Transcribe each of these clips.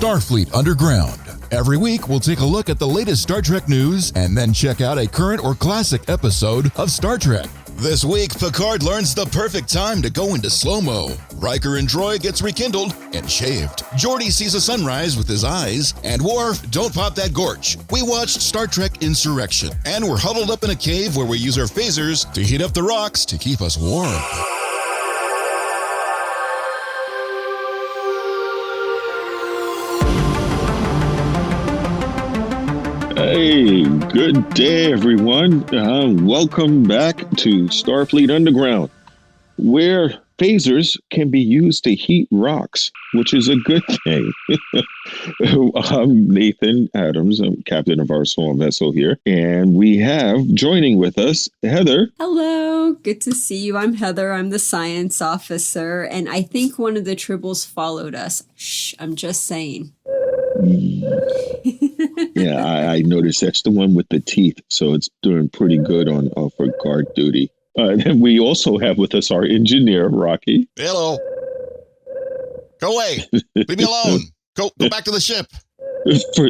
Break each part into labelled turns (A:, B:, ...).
A: Starfleet Underground. Every week, we'll take a look at the latest Star Trek news and then check out a current or classic episode of Star Trek. This week, Picard learns the perfect time to go into Slo-mo. Riker and Troi gets rekindled and shaved. Geordi sees a sunrise with his eyes. And Worf, don't pop that Gorch. We watched Star Trek Insurrection. And we're huddled up in a cave where we use our phasers to heat up the rocks to keep us warm.
B: Hey, good day, everyone. Welcome back to Starfleet Underground, where phasers can be used to heat rocks, which is a good thing. I'm Nathan Adams. I'm captain of our small vessel here. And we have joining with us, Heather.
C: Hello. Good to see you. I'm Heather. I'm the science officer. And I think one of the Tribbles followed us. Shh, I'm just saying.
B: Yeah, I noticed that's the one with the teeth, so it's doing pretty good on for guard duty. And we also have with us our engineer, Rocky.
A: Hello. Go away. Leave me alone. Go back to the ship.
B: For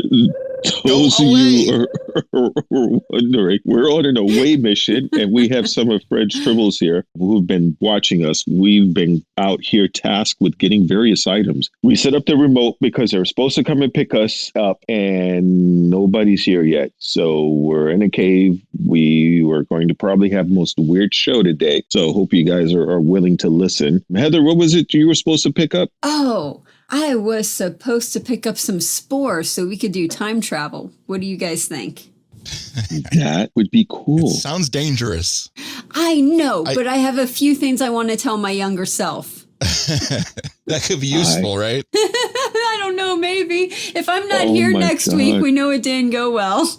B: those of you who are wondering, we're on an away mission, and we have some of Fred's Tribbles here who've been watching us. We've been out here tasked with getting various items. We set up the remote because they're supposed to come and pick us up, and nobody's here yet. So we're in a cave. We were going to probably have the most weird show today. So hope you guys are willing to listen. Heather, what was it you were supposed to pick up?
C: Oh, I was supposed to pick up some spores so we could do time travel. What do you guys think?
B: That would be cool.
A: It sounds dangerous.
C: I know, but I have a few things I want to tell my younger self.
A: That could be useful, right?
C: I don't know, maybe. If I'm not here next week, we know it didn't go well.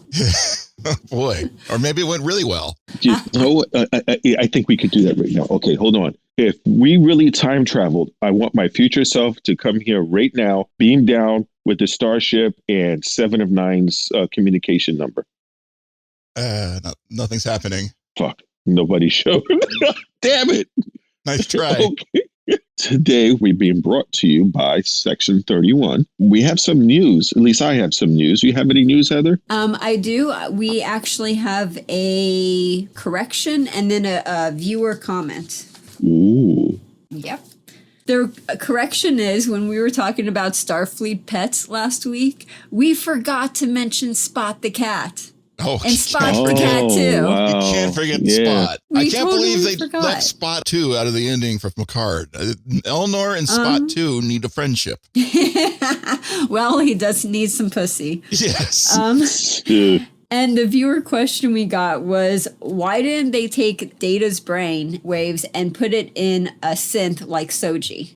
A: Oh, boy. Or maybe it went really well.
B: You know, I think we could do that right now. Okay, hold on. If we really time traveled, I want my future self to come here right now, beam down with the starship and 7 of 9's communication number.
A: Nothing's happening.
B: Fuck. Nobody showed. Damn it.
A: Nice try.
B: Okay. Today, we're being brought to you by Section 31. We have some news. At least I have some news. You have any news, Heather?
C: I do. We actually have a correction and then a viewer comment.
B: Ooh.
C: Yep. The correction is, when we were talking about Starfleet Pets last week, we forgot to mention Spot the cat.
A: Oh,
C: and Spot the cat, too.
B: Wow.
A: You can't forget Spot. I can't believe they
C: forgot.
A: left Spot 2 out of the ending for Picard. Elnor and Spot 2 need a friendship.
C: Well, he does need some pussy.
A: Yes.
C: And the viewer question we got was, why didn't they take Data's brain waves and put it in a synth like Soji?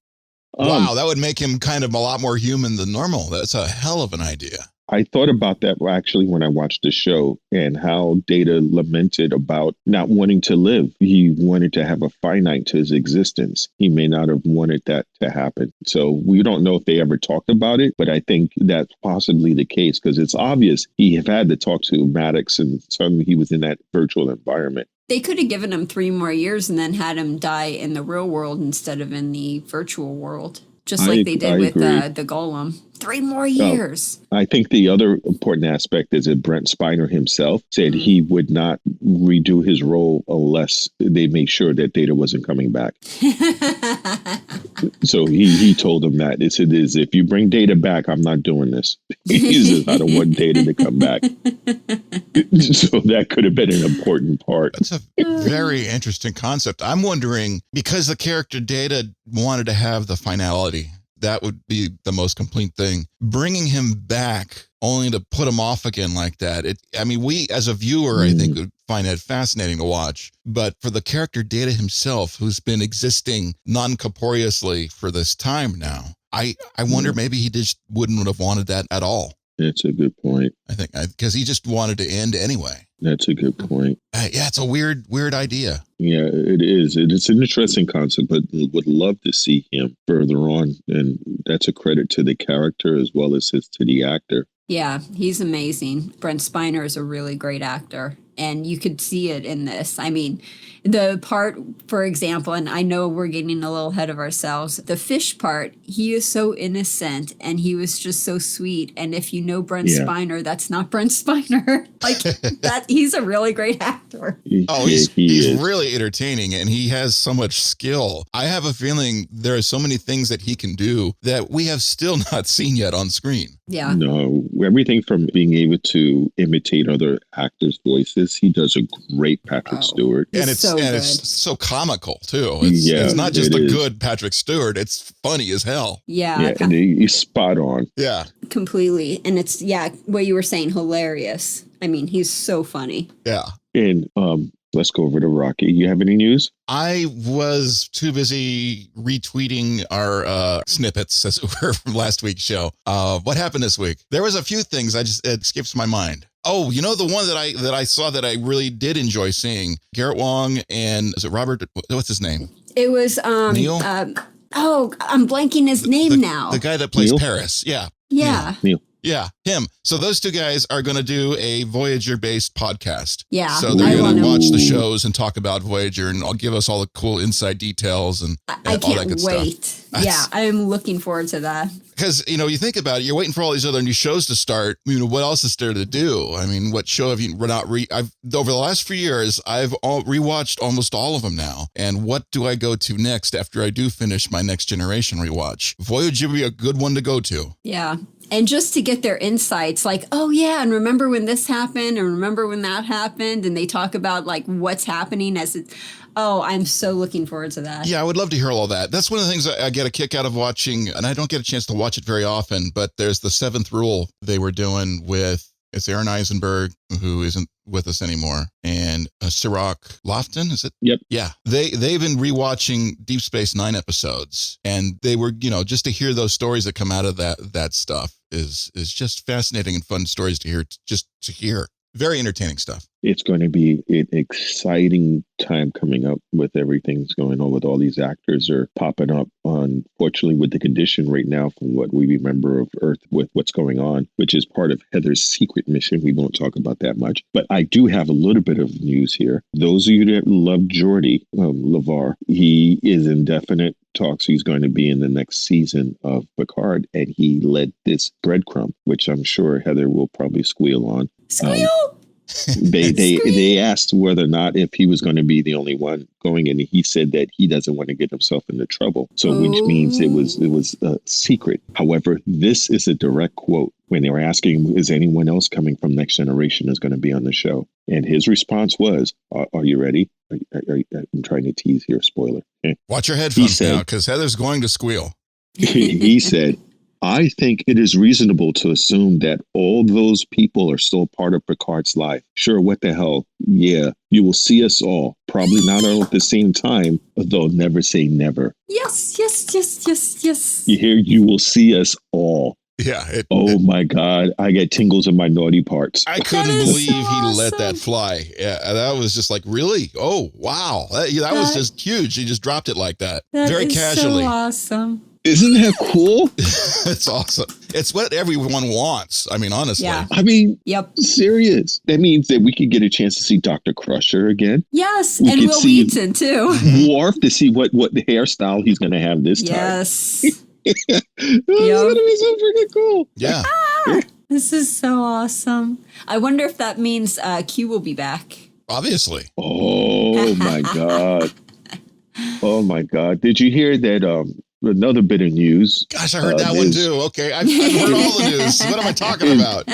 A: Wow, that would make him kind of a lot more human than normal. That's a hell of an idea.
B: I thought about that actually when I watched the show and how Data lamented about not wanting to live. He wanted to have a finite to his existence. He may not have wanted that to happen. So we don't know if they ever talked about it, but I think that's possibly the case because it's obvious he had to talk to Maddox and suddenly he was in that virtual environment.
C: They could have given him 3 more years and then had him die in the real world instead of in the virtual world. Just like they did with the Golem. 3 more years.
B: I think the other important aspect is that Brent Spiner himself said he would not redo his role unless they make sure that Data wasn't coming back. So he told him that. It said, if you bring Data back, I'm not doing this. He says, I don't want Data to come back. So that could have been an important part.
A: That's a very interesting concept. I'm wondering, because the character Data wanted to have the finality, that would be the most complete thing. Bringing him back only to put him off again like that. We as a viewer, I think would find it fascinating to watch. But for the character Data himself, who's been existing non-corporeously for this time now, I wonder maybe he just wouldn't have wanted that at all.
B: That's a good point.
A: I think because he just wanted to end anyway.
B: That's a good point.
A: Yeah, it's a weird idea.
B: Yeah, it is. It's an interesting concept, but would love to see him further on. And that's a credit to the character as well as to the actor.
C: Yeah, he's amazing. Brent Spiner is a really great actor. And you could see it in this. I mean, the part, for example, and I know we're getting a little ahead of ourselves, the fish part, he is so innocent and he was just so sweet. And if you know Brent Spiner, that's not Brent Spiner. Like that, he's a really great actor.
A: Oh, he's really entertaining and he has so much skill. I have a feeling there are so many things that he can do that we have still not seen yet on screen.
C: Yeah.
B: No, everything from being able to imitate other actors' voices. He does a great Patrick Stewart.
A: And it's so comical too. It's not just a good Patrick Stewart. It's funny as hell.
C: Yeah.
B: And he's spot on.
A: Yeah.
C: Completely. And it's, what you were saying, hilarious. I mean, he's so funny.
A: Yeah.
B: And let's go over to Rocky. You have any news?
A: I was too busy retweeting our snippets, as it were, from last week's show. What happened this week? There was a few things it skips my mind. Oh, you know, the one that I saw that I really did enjoy seeing, Garrett Wang and is it Robert? What's his name?
C: It was
A: Neil.
C: I'm blanking his name now.
A: The guy that plays
B: Neil?
A: Ferris. Yeah.
B: Neil.
A: Yeah, him. So those two guys are going to do a Voyager-based podcast.
C: Yeah.
A: So they're going to watch the shows and talk about Voyager, and I'll give us all the cool inside details and
C: I
A: all that
C: can't
A: good
C: wait.
A: stuff.
C: Yeah, I'm looking forward to that.
A: Because, you think about it, you're waiting for all these other new shows to start. What else is there to do? I mean, what show have you not over the last few years, I've rewatched almost all of them now. And what do I go to next after I do finish my Next Generation rewatch? Voyager would be a good one to go to.
C: Yeah. And just to get their insights, like, oh, yeah, and remember when this happened and remember when that happened. And they talk about, like, what's happening as it. Oh, I'm so looking forward to that. Yeah,
A: I would love to hear all that. That's one of the things I get a kick out of watching, and I don't get a chance to watch it very often, but there's the Seventh Rule they were doing with, it's Aaron Eisenberg, who isn't with us anymore, and Sirach Lofton, is it?
B: Yep.
A: Yeah. They've been rewatching Deep Space Nine episodes, and they were, just to hear those stories that come out of that stuff is just fascinating and fun stories to hear. Very entertaining stuff.
B: It's going to be an exciting time coming up with everything that's going on with all these actors are popping up. Unfortunately, with the condition right now, from what we remember of Earth with what's going on, which is part of Heather's secret mission. We won't talk about that much. But I do have a little bit of news here. Those of you that love Geordi, LeVar, he is in definite talks. He's going to be in the next season of Picard, and he led this breadcrumb, which I'm sure Heather will probably squeal on.
C: Squeal!
B: They asked whether or not if he was going to be the only one going, and he said that he doesn't want to get himself into trouble. So, which means it was a secret. However, this is a direct quote when they were asking, "Is anyone else coming from Next Generation is going to be on the show?" And his response was, "Are you ready?" I'm trying to tease here. Spoiler.
A: Watch your headphones now, because Heather's going to squeal.
B: He said, "I think it is reasonable to assume that all those people are still part of Picard's life. Sure, what the hell? Yeah, you will see us all. Probably not all at the same time, though never say never."
C: Yes.
B: You hear? You will see us all.
A: Yeah.
B: My God. I get tingles in my naughty parts.
A: I couldn't believe he let that fly. Yeah, that was just like, really? Oh, wow. That was just huge. He just dropped it like that. Very casually.
C: So awesome.
B: Isn't that cool?
A: It's awesome. It's what everyone wants. I mean, honestly.
C: Yeah.
B: I mean,
C: yep.
B: Serious. That means that we could get a chance to see Dr. Crusher again.
C: Yes, and Will Wheaton too.
B: Worf, to see what the hairstyle he's going to have this time.
C: Yes.
B: It's going to be so freaking cool.
A: Yeah.
C: This is so awesome. I wonder if that means Q will be back.
A: Obviously.
B: Oh, my God. Oh, my God. Did you hear that... Another bit of news.
A: Gosh, I heard that one too. Okay, I've heard all the news. What am I talking about?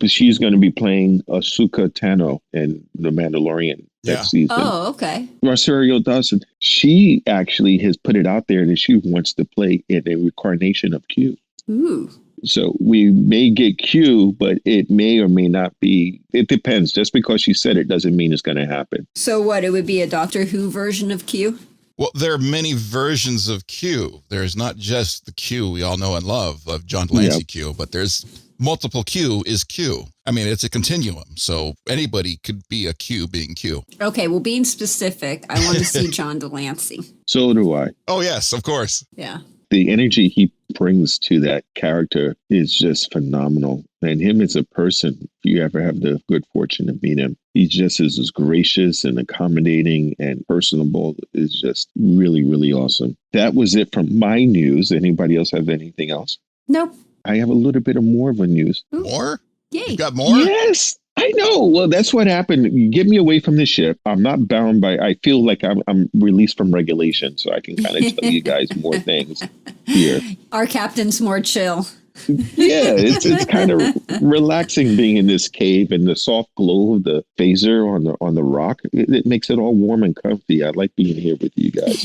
B: She's going to be playing Ahsoka Tano in The Mandalorian next season.
C: Oh, okay.
B: Rosario Dawson. She actually has put it out there that she wants to play in a reincarnation of Q.
C: Ooh.
B: So we may get Q, but it may or may not be. It depends. Just because she said it doesn't mean it's going to happen.
C: So what? It would be a Doctor Who version of Q?
A: Well, there are many versions of Q. There's not just the Q we all know and love of John Delancey Q, but there's multiple Q is Q. I mean, it's a continuum. So anybody could be a Q being Q.
C: Okay, well, being specific, I want to see John Delancey.
B: So do I.
A: Oh, yes, of course.
C: Yeah.
B: The energy he brings to that character is just phenomenal. And him as a person, if you ever have the good fortune to meet him, he just is as gracious and accommodating and personable. Is just really, really awesome. That was it from my news. Anybody else have anything else?
C: Nope.
B: I have a little bit of more of a news.
A: More?
C: Yay.
A: You got more?
B: Yes, I know. Well, that's what happened. You get me away from the ship. I'm not bound by, I feel like I'm released from regulation, so I can kind of tell you guys more things here.
C: Our captain's more chill.
B: Yeah, it's kind of relaxing being in this cave, and the soft glow of the phaser on the rock. It makes it all warm and comfy. I like being here with you guys,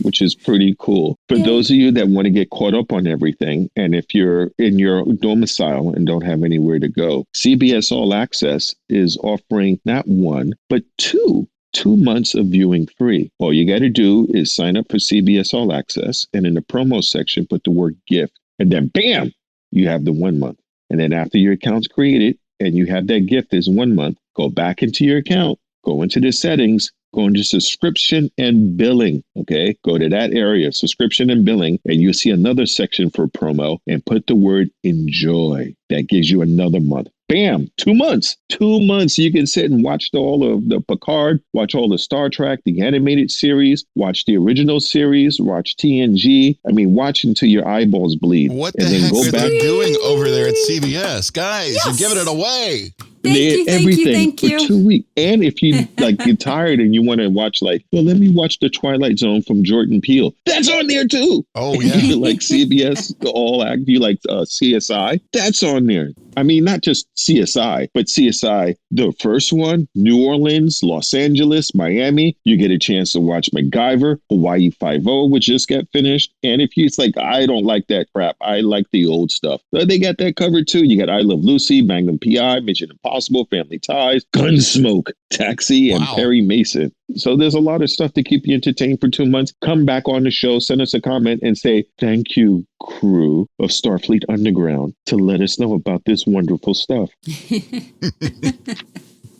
B: which is pretty cool. For those of you that want to get caught up on everything, and if you're in your domicile and don't have anywhere to go, CBS All Access is offering not one, but 2 months of viewing free. All you got to do is sign up for CBS All Access, and in the promo section, put the word gift. And then, bam, you have the 1 month. And then after your account's created and you have that gift as 1 month, go back into your account, go into the settings, go into subscription and billing. Okay, go to that area, subscription and billing, and you'll see another section for promo and put the word enjoy. That gives you another month. Bam, 2 months. 2 months. You can sit and watch all of the Picard, watch all the Star Trek, the animated series, watch the original series, watch TNG. I mean, watch until your eyeballs bleed.
A: What the heck are they doing over there at CBS? Guys, you're giving it away.
C: Thank you.
B: For 2 weeks. And if you get tired and you want to watch let me watch the Twilight Zone from Jordan Peele. That's on there too.
A: Oh yeah.
B: You like CBS All Act, you like CSI. That's on there. I mean, not just CSI, but CSI, the first one, New Orleans, Los Angeles, Miami. You get a chance to watch MacGyver, Hawaii Five-0, which just got finished. And if you like, I don't like that crap. I like the old stuff. But they got that covered too. You got I Love Lucy, Magnum P.I., Mission Impossible, Family Ties, Gunsmoke, Taxi, and Perry Mason. So there's a lot of stuff to keep you entertained for 2 months. Come back on the show, send us a comment and say, thank you, crew of Starfleet Underground, to let us know about this wonderful stuff.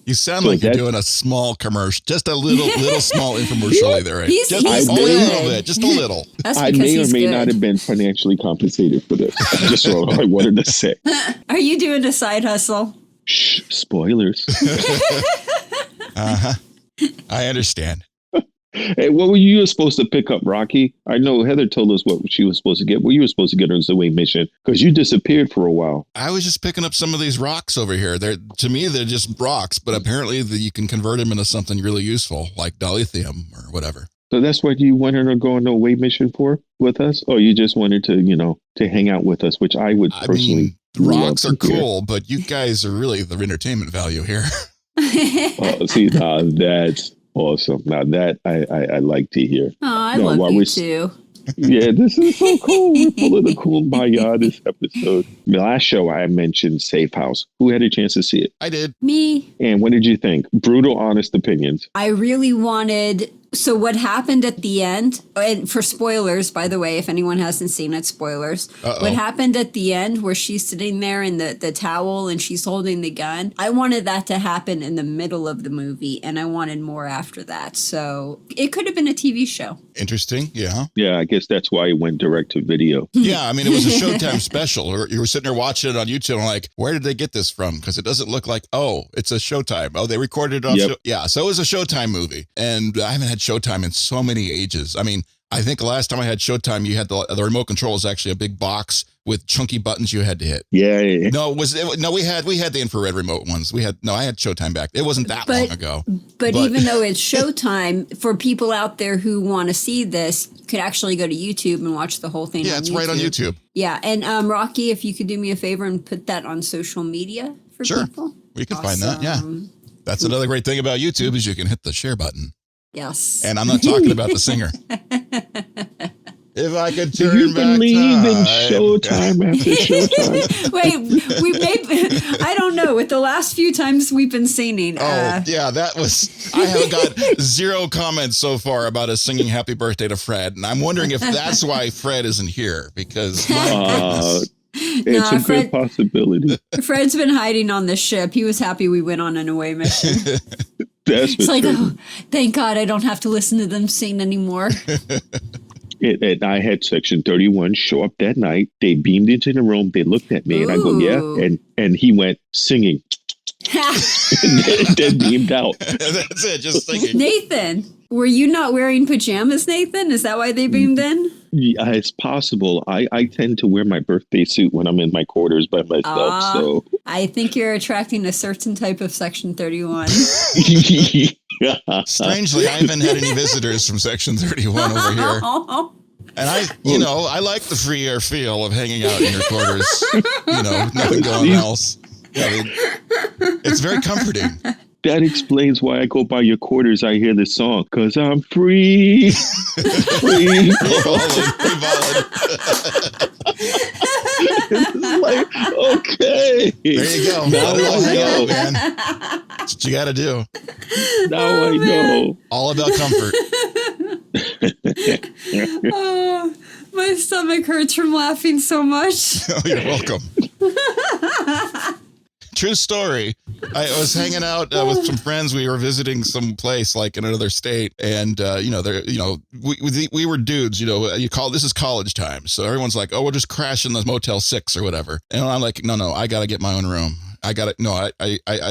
A: You sound like you're doing a small commercial, just a little small infomercial there. Right? Just a little bit, just a little.
B: I may or may not have been financially compensated for this. Just what I wanted to say.
C: Are you doing a side hustle?
B: Shh, spoilers.
A: Uh-huh. I understand.
B: Hey, what were you supposed to pick up, Rocky? I know Heather told us what she was supposed to get. What you were supposed to get on the Away mission, because you disappeared for a while.
A: I was just picking up some of these rocks over here. To me, they're just rocks, but apparently you can convert them into something really useful, like dilithium or whatever.
B: So that's what you wanted to go on the Away mission for with us? Or you just wanted to, to hang out with us, which I would personally.
A: Rocks are cool, but you guys are really the entertainment value here.
B: See, that's awesome. Now that I like to hear.
C: Oh, I love you too.
B: Yeah, this is so cool. We're full of the cool this episode. The last show I mentioned Safe House. Who had a chance to see it?
A: I did.
C: Me.
B: And what did you think? Brutal, honest opinions.
C: I really wanted... So what happened at the end, and for spoilers, by the way, if anyone hasn't seen it, spoilers. What happened at the end where she's sitting there in the towel and she's holding the gun, I wanted that to happen in the middle of the movie, and I wanted more after that. So it could have been a TV show.
A: Interesting, yeah.
B: Yeah, I guess that's why it went direct to video.
A: Yeah, I mean, it was a Showtime special. Or you were sitting there watching it on YouTube and like, where did they get this from? Because it doesn't look like, it's a Showtime. Oh, they recorded it on Yeah, so it was a Showtime movie. And I haven't had Showtime in so many ages. I mean, I think the last time I had Showtime, you had the remote control is actually a big box with chunky buttons you had to hit.
B: Yeah.
A: No, we had the infrared remote ones. I had Showtime back. It wasn't that long ago.
C: But even though it's Showtime, for people out there who want to see this, you could actually go to YouTube and watch the whole thing.
A: Yeah, it's right on YouTube.
C: Yeah, and Rocky, if you could do me a favor and put that on social media for people.
A: We can find that. Yeah, that's another great thing about YouTube is you can hit the share button.
C: Yes.
A: And I'm not talking about the singer. If I could turn
B: you
A: back
B: believe
A: time.
B: in Showtime after Showtime?
C: Wait, I don't know. With the last few times we've been singing.
A: I have got 0 comments so far about us singing Happy Birthday to Fred. And I'm wondering if that's why Fred isn't here, because my
B: it's a good possibility.
C: Fred's been hiding on the ship. He was happy we went on an away mission.
B: It's like,
C: oh, thank God I don't have to listen to them sing anymore.
B: And I had Section 31 show up that night. They beamed into the room. They looked at me and I go, yeah. And he went singing. and then beamed out.
A: That's it, just thinking.
C: Nathan, were you not wearing pajamas, Nathan? Is that why they beamed in?
B: Yeah, it's possible. I tend to wear my birthday suit when I'm in my quarters by myself. So
C: I think you're attracting a certain type of Section 31.
A: Strangely, I haven't had any visitors from Section 31 over here. And I like the free air feel of hanging out in your quarters. Nothing going else. Yeah, it's very comforting.
B: That explains why I go by your quarters. I hear this song, 'cause I'm free. Free. It's like, okay.
A: There you go.
B: Now I know,
A: man. That's what you got to do.
B: Now I know.
A: All about comfort.
C: Oh, my stomach hurts from laughing so much.
A: Oh, you're welcome. True story. I was hanging out with some friends. We were visiting some place like in another state, and we were dudes. This is college time, so everyone's like, "Oh, we'll just crash in the Motel 6 or whatever." And I'm like, "No, I gotta get my own room. I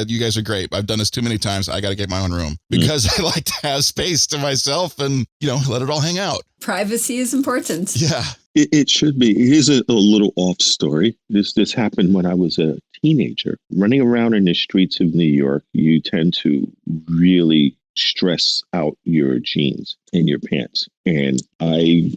A: you guys are great. I've done this too many times. I gotta get my own room because I like to have space to myself and let it all hang out.
C: Privacy is important.
B: Yeah, it should be. Here's a little off story. This happened when I was a teenager. Running around in the streets of New York, you tend to really stress out your jeans and your pants. And I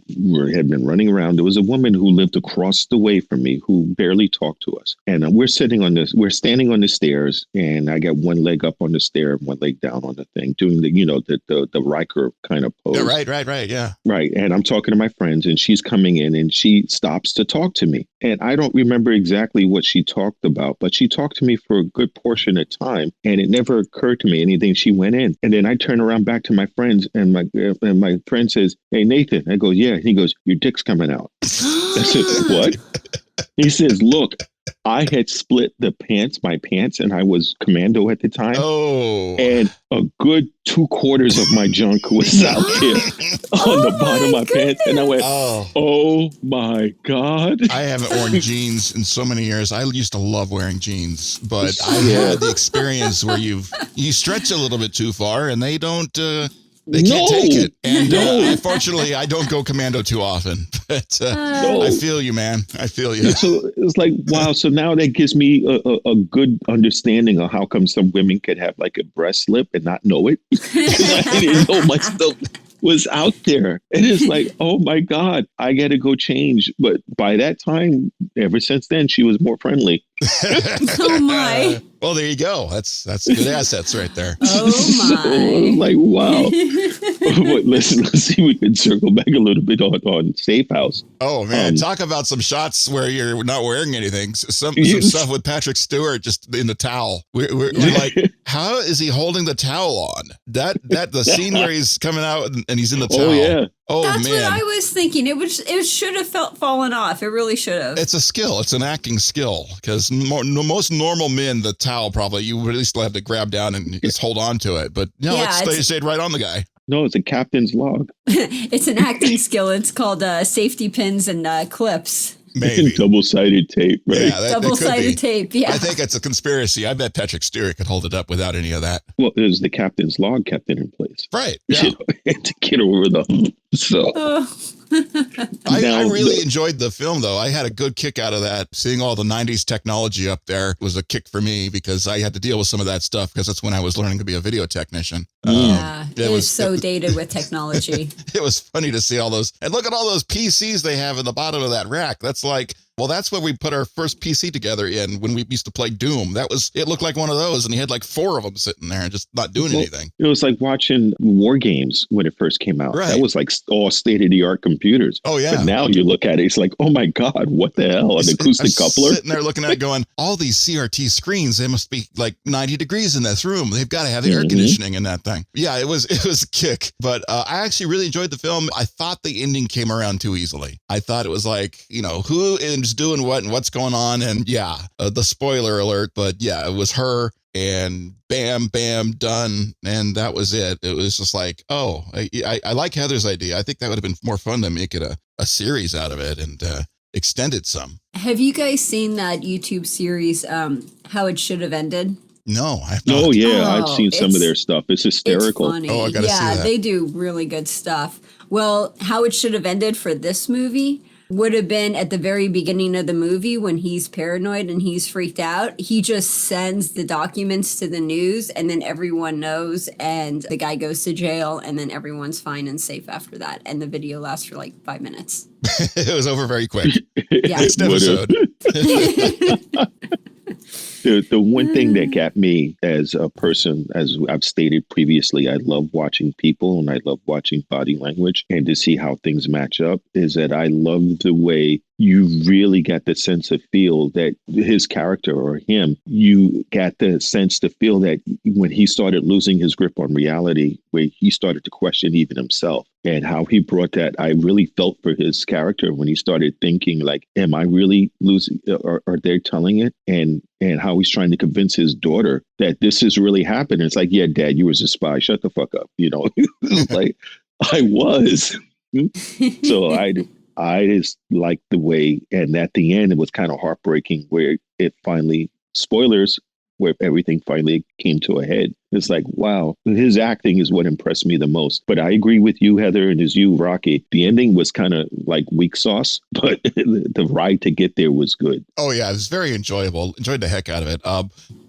B: had been running around. There was a woman who lived across the way from me who barely talked to us. And we're standing on the stairs, and I got one leg up on the stair, one leg down on the thing, doing the Riker kind of pose.
A: Yeah, right, yeah.
B: Right. And I'm talking to my friends, and she's coming in, and she stops to talk to me. And I don't remember exactly what she talked about, but she talked to me for a good portion of time, and it never occurred to me anything. She went in, and then I turn around back to my friends, and my friend says, "Hey, Nathan." I go, "Yeah." He goes, "Your dick's coming out." I said, "What?" He says, "Look, I had split my pants, and I was commando at the time.
A: Oh.
B: And a good 2/4 of my junk was out there on the bottom of my pants. And I went, oh my God.
A: I haven't worn jeans in so many years. I used to love wearing jeans, but I had the experience where you stretch a little bit too far and they don't, they can't take it. And unfortunately, I don't go commando too often. But I feel you, man. I feel you.
B: So it's like, wow. So now that gives me a good understanding of how come some women could have like a breast slip and not know it. I didn't know my stuff was out there. And it's like, oh my God, I got to go change. But by that time, ever since then, she was more friendly.
C: Oh my.
A: Well, there you go. That's good assets right there.
C: Oh my.
B: So, like, wow. But let's see if we can circle back a little bit on Safe House.
A: Oh man, talk about some shots where you're not wearing anything. Some stuff with Patrick Stewart just in the towel. We're like, how is he holding the towel on? The scene where he's coming out and he's in the towel.
B: Oh yeah.
A: Oh,
C: that's
A: man.
C: what I was thinking. It should have fallen off. It really should have.
A: It's a skill. It's an acting skill because most normal men, the towel probably you would at least have to grab down and just hold on to it. But no, it stayed right on the guy.
B: No, it's a captain's log.
C: It's an acting skill. It's called safety pins and clips.
A: Maybe.
B: Double-sided tape, right?
A: Yeah,
C: double-sided tape, yeah.
A: I think it's a conspiracy. I bet Patrick Stewart could hold it up without any of that.
B: Well, there's the captain's log kept it in place.
A: Right, yeah.
B: To get over the hump. So...
A: I really enjoyed the film, though. I had a good kick out of that. Seeing all the 90s technology up there was a kick for me because I had to deal with some of that stuff because that's when I was learning to be a video technician.
C: Yeah, it was so dated with technology. It
A: was funny to see all those. And look at all those PCs they have in the bottom of that rack. That's like... Well, that's where we put our first PC together in when we used to play Doom. It looked like one of those, and he had like 4 of them sitting there and just not doing anything.
B: It was like watching War Games when it first came out. Right. That was like all state-of-the-art computers.
A: Oh, yeah.
B: But now you look at it, it's like, oh my God, what the hell? An acoustic coupler?
A: Sitting there looking at it going, all these CRT screens, they must be like 90 degrees in this room. They've got to have air conditioning in that thing. Yeah, it was a kick. But I actually really enjoyed the film. I thought the ending came around too easily. I thought it was like, who is who's doing what and what's going on. And yeah, the spoiler alert, but yeah, it was her and bam, bam, done. And that was it. It was just like, oh, I like Heather's idea. I think that would have been more fun to make it a series out of it and extend it some.
C: Have you guys seen that YouTube series, How It Should Have Ended?
A: No, I have not.
B: Oh, yeah. I've seen some of their stuff. It's hysterical.
C: It's funny.
A: Oh, I gotta see that.
C: They do really good stuff. Well, How It Should Have Ended for this movie would have been at the very beginning of the movie when he's paranoid and he's freaked out. He just sends the documents to the news and then everyone knows and the guy goes to jail and then everyone's fine and safe after that. And the video lasts for like 5 minutes.
A: It was over very quick.
C: Yeah.
A: Next episode.
B: The one thing that got me as a person, as I've stated previously, I love watching people and I love watching body language and to see how things match up, is that I love the way you really got the sense of feel that his character or him, you got the sense to feel that when he started losing his grip on reality, where he started to question even himself and how he brought that. I really felt for his character when he started thinking like, am I really losing, or are they telling it? And how he's trying to convince his daughter that this is really happening. It's like, yeah, Dad, you was a spy. Shut the fuck up. You know, like I was. So I just liked the way, and at the end, it was kind of heartbreaking where it finally, spoilers, where everything finally came to a head. It's like, wow, his acting is what impressed me the most. But I agree with you, Heather, and as you, Rocky. The ending was kind of like weak sauce, but the ride to get there was good.
A: Oh, yeah, it was very enjoyable. Enjoyed the heck out of it.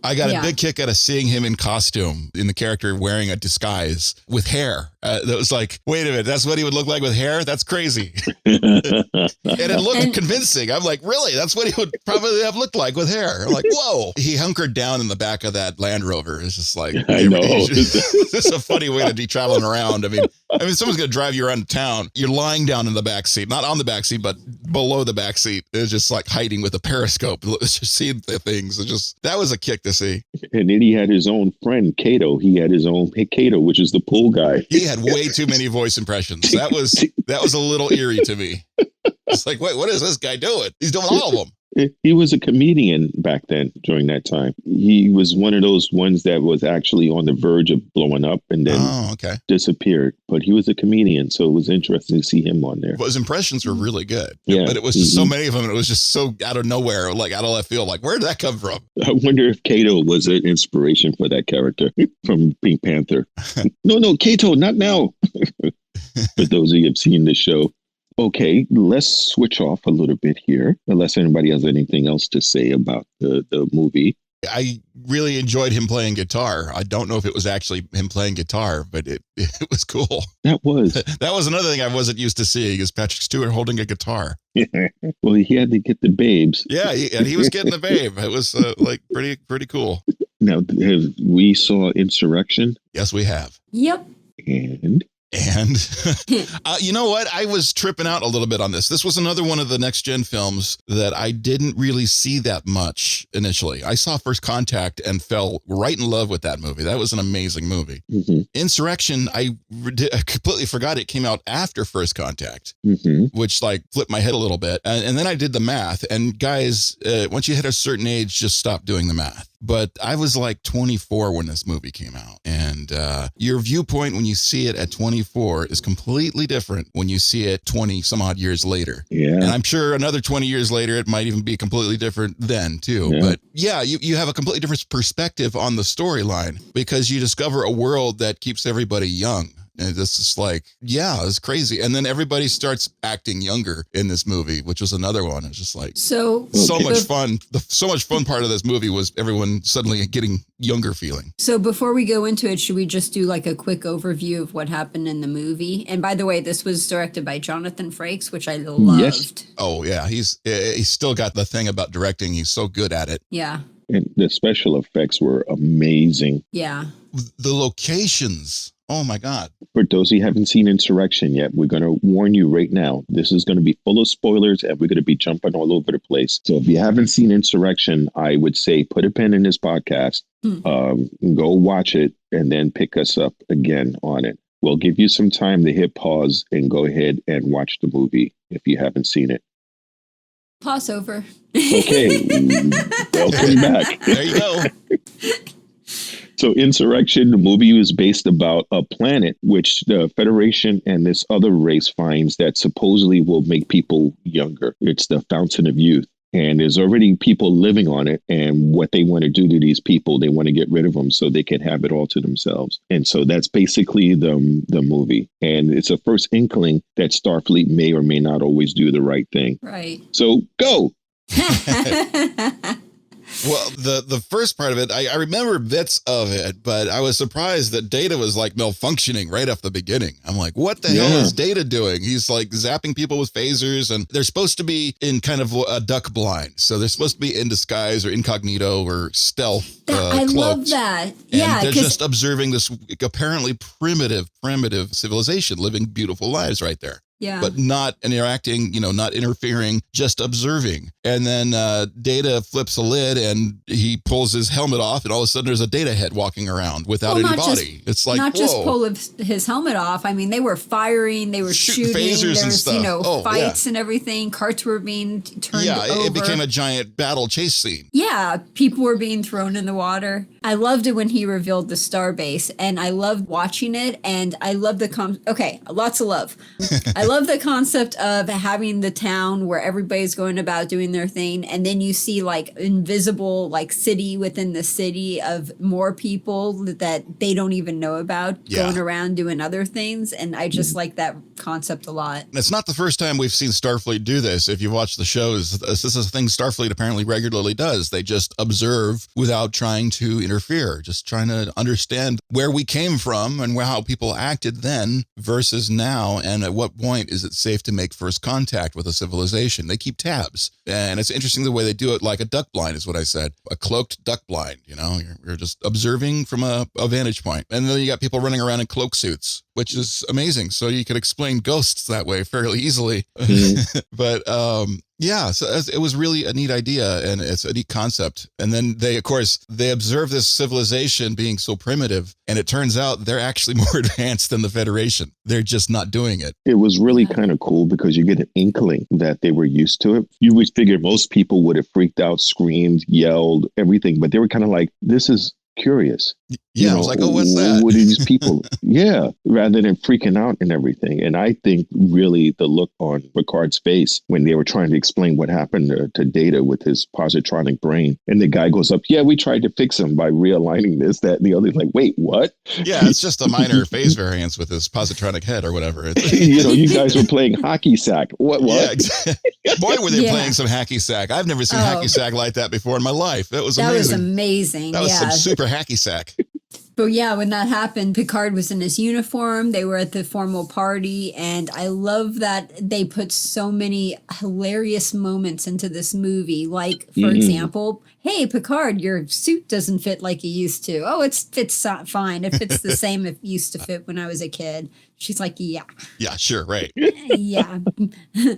A: I got a big kick out of seeing him in costume, in the character wearing a disguise with hair. That was like, wait a minute, that's what he would look like with hair? That's crazy. And it looked convincing. I'm like, really? That's what he would probably have looked like with hair. I'm like, whoa. He hunkered down in the back of that Land Rover. It's just like,
B: I know.
A: This is a funny way to be traveling around. I mean, someone's going to drive you around town. You're lying down in the back seat, not on the back seat, but below the back seat. It's just like hiding with a periscope. It's just seeing the things. It's just, that was a kick to see.
B: And then he had his own friend, Kato. He had his own Kato, which is the pool guy.
A: He had way too many voice impressions. That was a little eerie to me. It's like, wait, what is this guy doing? He's doing all of them.
B: He was a comedian back then during that time. He was one of those ones that was actually on the verge of blowing up and then disappeared. But he was a comedian, so it was interesting to see him on there.
A: But his impressions were really good.
B: Yeah.
A: But it was just so many of them. And it was just so out of nowhere, like out of left field. Like, where did that come from?
B: I wonder if Kato was an inspiration for that character from Pink Panther. No, Kato, not now. For those of you who have seen the show. Okay, let's switch off a little bit here, unless anybody has anything else to say about the movie.
A: I really enjoyed him playing guitar. I don't know if it was actually him playing guitar, but it was cool.
B: That was.
A: That was another thing I wasn't used to seeing, is Patrick Stewart holding a guitar.
B: Well, he had to get the babes.
A: Yeah, and he was getting the babe. It was like pretty cool.
B: Now, have we saw Insurrection?
A: Yes, we have.
C: Yep.
A: And you know what? I was tripping out a little bit on this. This was another one of the next gen films that I didn't really see that much initially. I saw First Contact and fell right in love with that movie. That was an amazing movie. Mm-hmm. Insurrection, I completely forgot it came out after First Contact, which like flipped my head a little bit. And then I did the math. And guys, once you hit a certain age, just stop doing the math. But I was like 24 when this movie came out. And your viewpoint when you see it at 24 is completely different when you see it 20 some odd years later. Yeah. And I'm sure another 20 years later, it might even be completely different then too. Yeah. But yeah, you have a completely different perspective on the storyline because you discover a world that keeps everybody young. And this is like, yeah, it's crazy. And then everybody starts acting younger in this movie, which was another one. It's just like so much fun. So much fun part of this movie was everyone suddenly getting younger feeling.
C: So before we go into it, should we just do like a quick overview of what happened in the movie? And by the way, this was directed by Johnathon Frakes, which I loved. Yes.
A: Oh, yeah. He's still got the thing about directing. He's so good at it.
C: Yeah.
B: And the special effects were amazing.
C: Yeah.
A: The locations. Oh, my God.
B: For those who haven't seen Insurrection yet, we're going to warn you right now. This is going to be full of spoilers and we're going to be jumping all over the place. So if you haven't seen Insurrection, I would say put a pen in this podcast, go watch it, and then pick us up again on it. We'll give you some time to hit pause and go ahead and watch the movie if you haven't seen it.
C: Pause over.
B: Okay, welcome back.
A: There you go.
B: So Insurrection, the movie was based about a planet which the Federation and this other race finds that supposedly will make people younger. It's the fountain of youth. And there's already people living on it. And what they want to do to these people, they want to get rid of them so they can have it all to themselves. And so that's basically the movie. And it's a first inkling that Starfleet may or may not always do the right thing.
C: Right.
B: So go.
A: Well, the first part of it, I remember bits of it, but I was surprised that Data was like malfunctioning right off the beginning. I'm like, what the hell is Data doing? He's like zapping people with phasers, and they're supposed to be in kind of a duck blind. So they're supposed to be in disguise or incognito or stealth.
C: I
A: cloaked.
C: love that.
A: And
C: Yeah.
A: they're just observing this apparently primitive civilization living beautiful lives right there.
C: Yeah.
A: But not interacting, not interfering, just observing. And then Data flips a lid and he pulls his helmet off, and all of a sudden there's a Data head walking around without any body. It's like,
C: not
A: whoa.
C: just pull his helmet off. I mean, they were firing, they were shooting,
A: phasers
C: there
A: and
C: was,
A: stuff.
C: fights and everything. Carts were being turned over.
A: Yeah, it became a giant battle chase scene.
C: Yeah, people were being thrown in the water. I loved it when he revealed the starbase, and I loved watching it, and I love lots of love. I love the concept of having the town where everybody's going about doing their thing, and then you see like invisible like city within the city of more people that they don't even know about going around doing other things, and I just like that concept a lot.
A: And it's not the first time we've seen Starfleet do this. If you watch the shows, this is a thing Starfleet apparently regularly does. They just observe without trying to interfere, just trying to understand where we came from and how people acted then versus now, and at what point is it safe to make first contact with a civilization. They keep tabs, and it's interesting the way they do it, like a duck blind is what I said, a cloaked duck blind. You're just observing from a vantage point, and then you got people running around in cloak suits, which is amazing. So you could explain ghosts that way fairly easily. But so it was really a neat idea, and it's a neat concept. And then they observe this civilization being so primitive, and it turns out they're actually more advanced than the Federation. They're just not doing it.
B: It was really kind of cool because you get an inkling that they were used to it. You would figure most people would have freaked out, screamed, yelled, everything, but they were kind of like, this is curious.
A: Yeah, I was like, oh, what's that?
B: What are these people? Rather than freaking out and everything. And I think really the look on Picard's face when they were trying to explain what happened to Data with his positronic brain. And the guy goes up, we tried to fix him by realigning this, that, and the other. Like, wait, what?
A: Yeah, it's just a minor phase variance with his positronic head or whatever.
B: You guys were playing Hackysack. What?
A: Yeah, exactly. Boy, were they playing some Hackysack. I've never seen Hackysack like that before in my life. That was amazing. That was some super Hackysack.
C: But yeah, when that happened, Picard was in his uniform. They were at the formal party. And I love that they put so many hilarious moments into this movie. Like, for example, hey, Picard, your suit doesn't fit like it used to. Oh, it fits fine. It fits the same it used to fit when I was a kid. She's like, yeah.
A: Yeah, sure, right.
C: Yeah.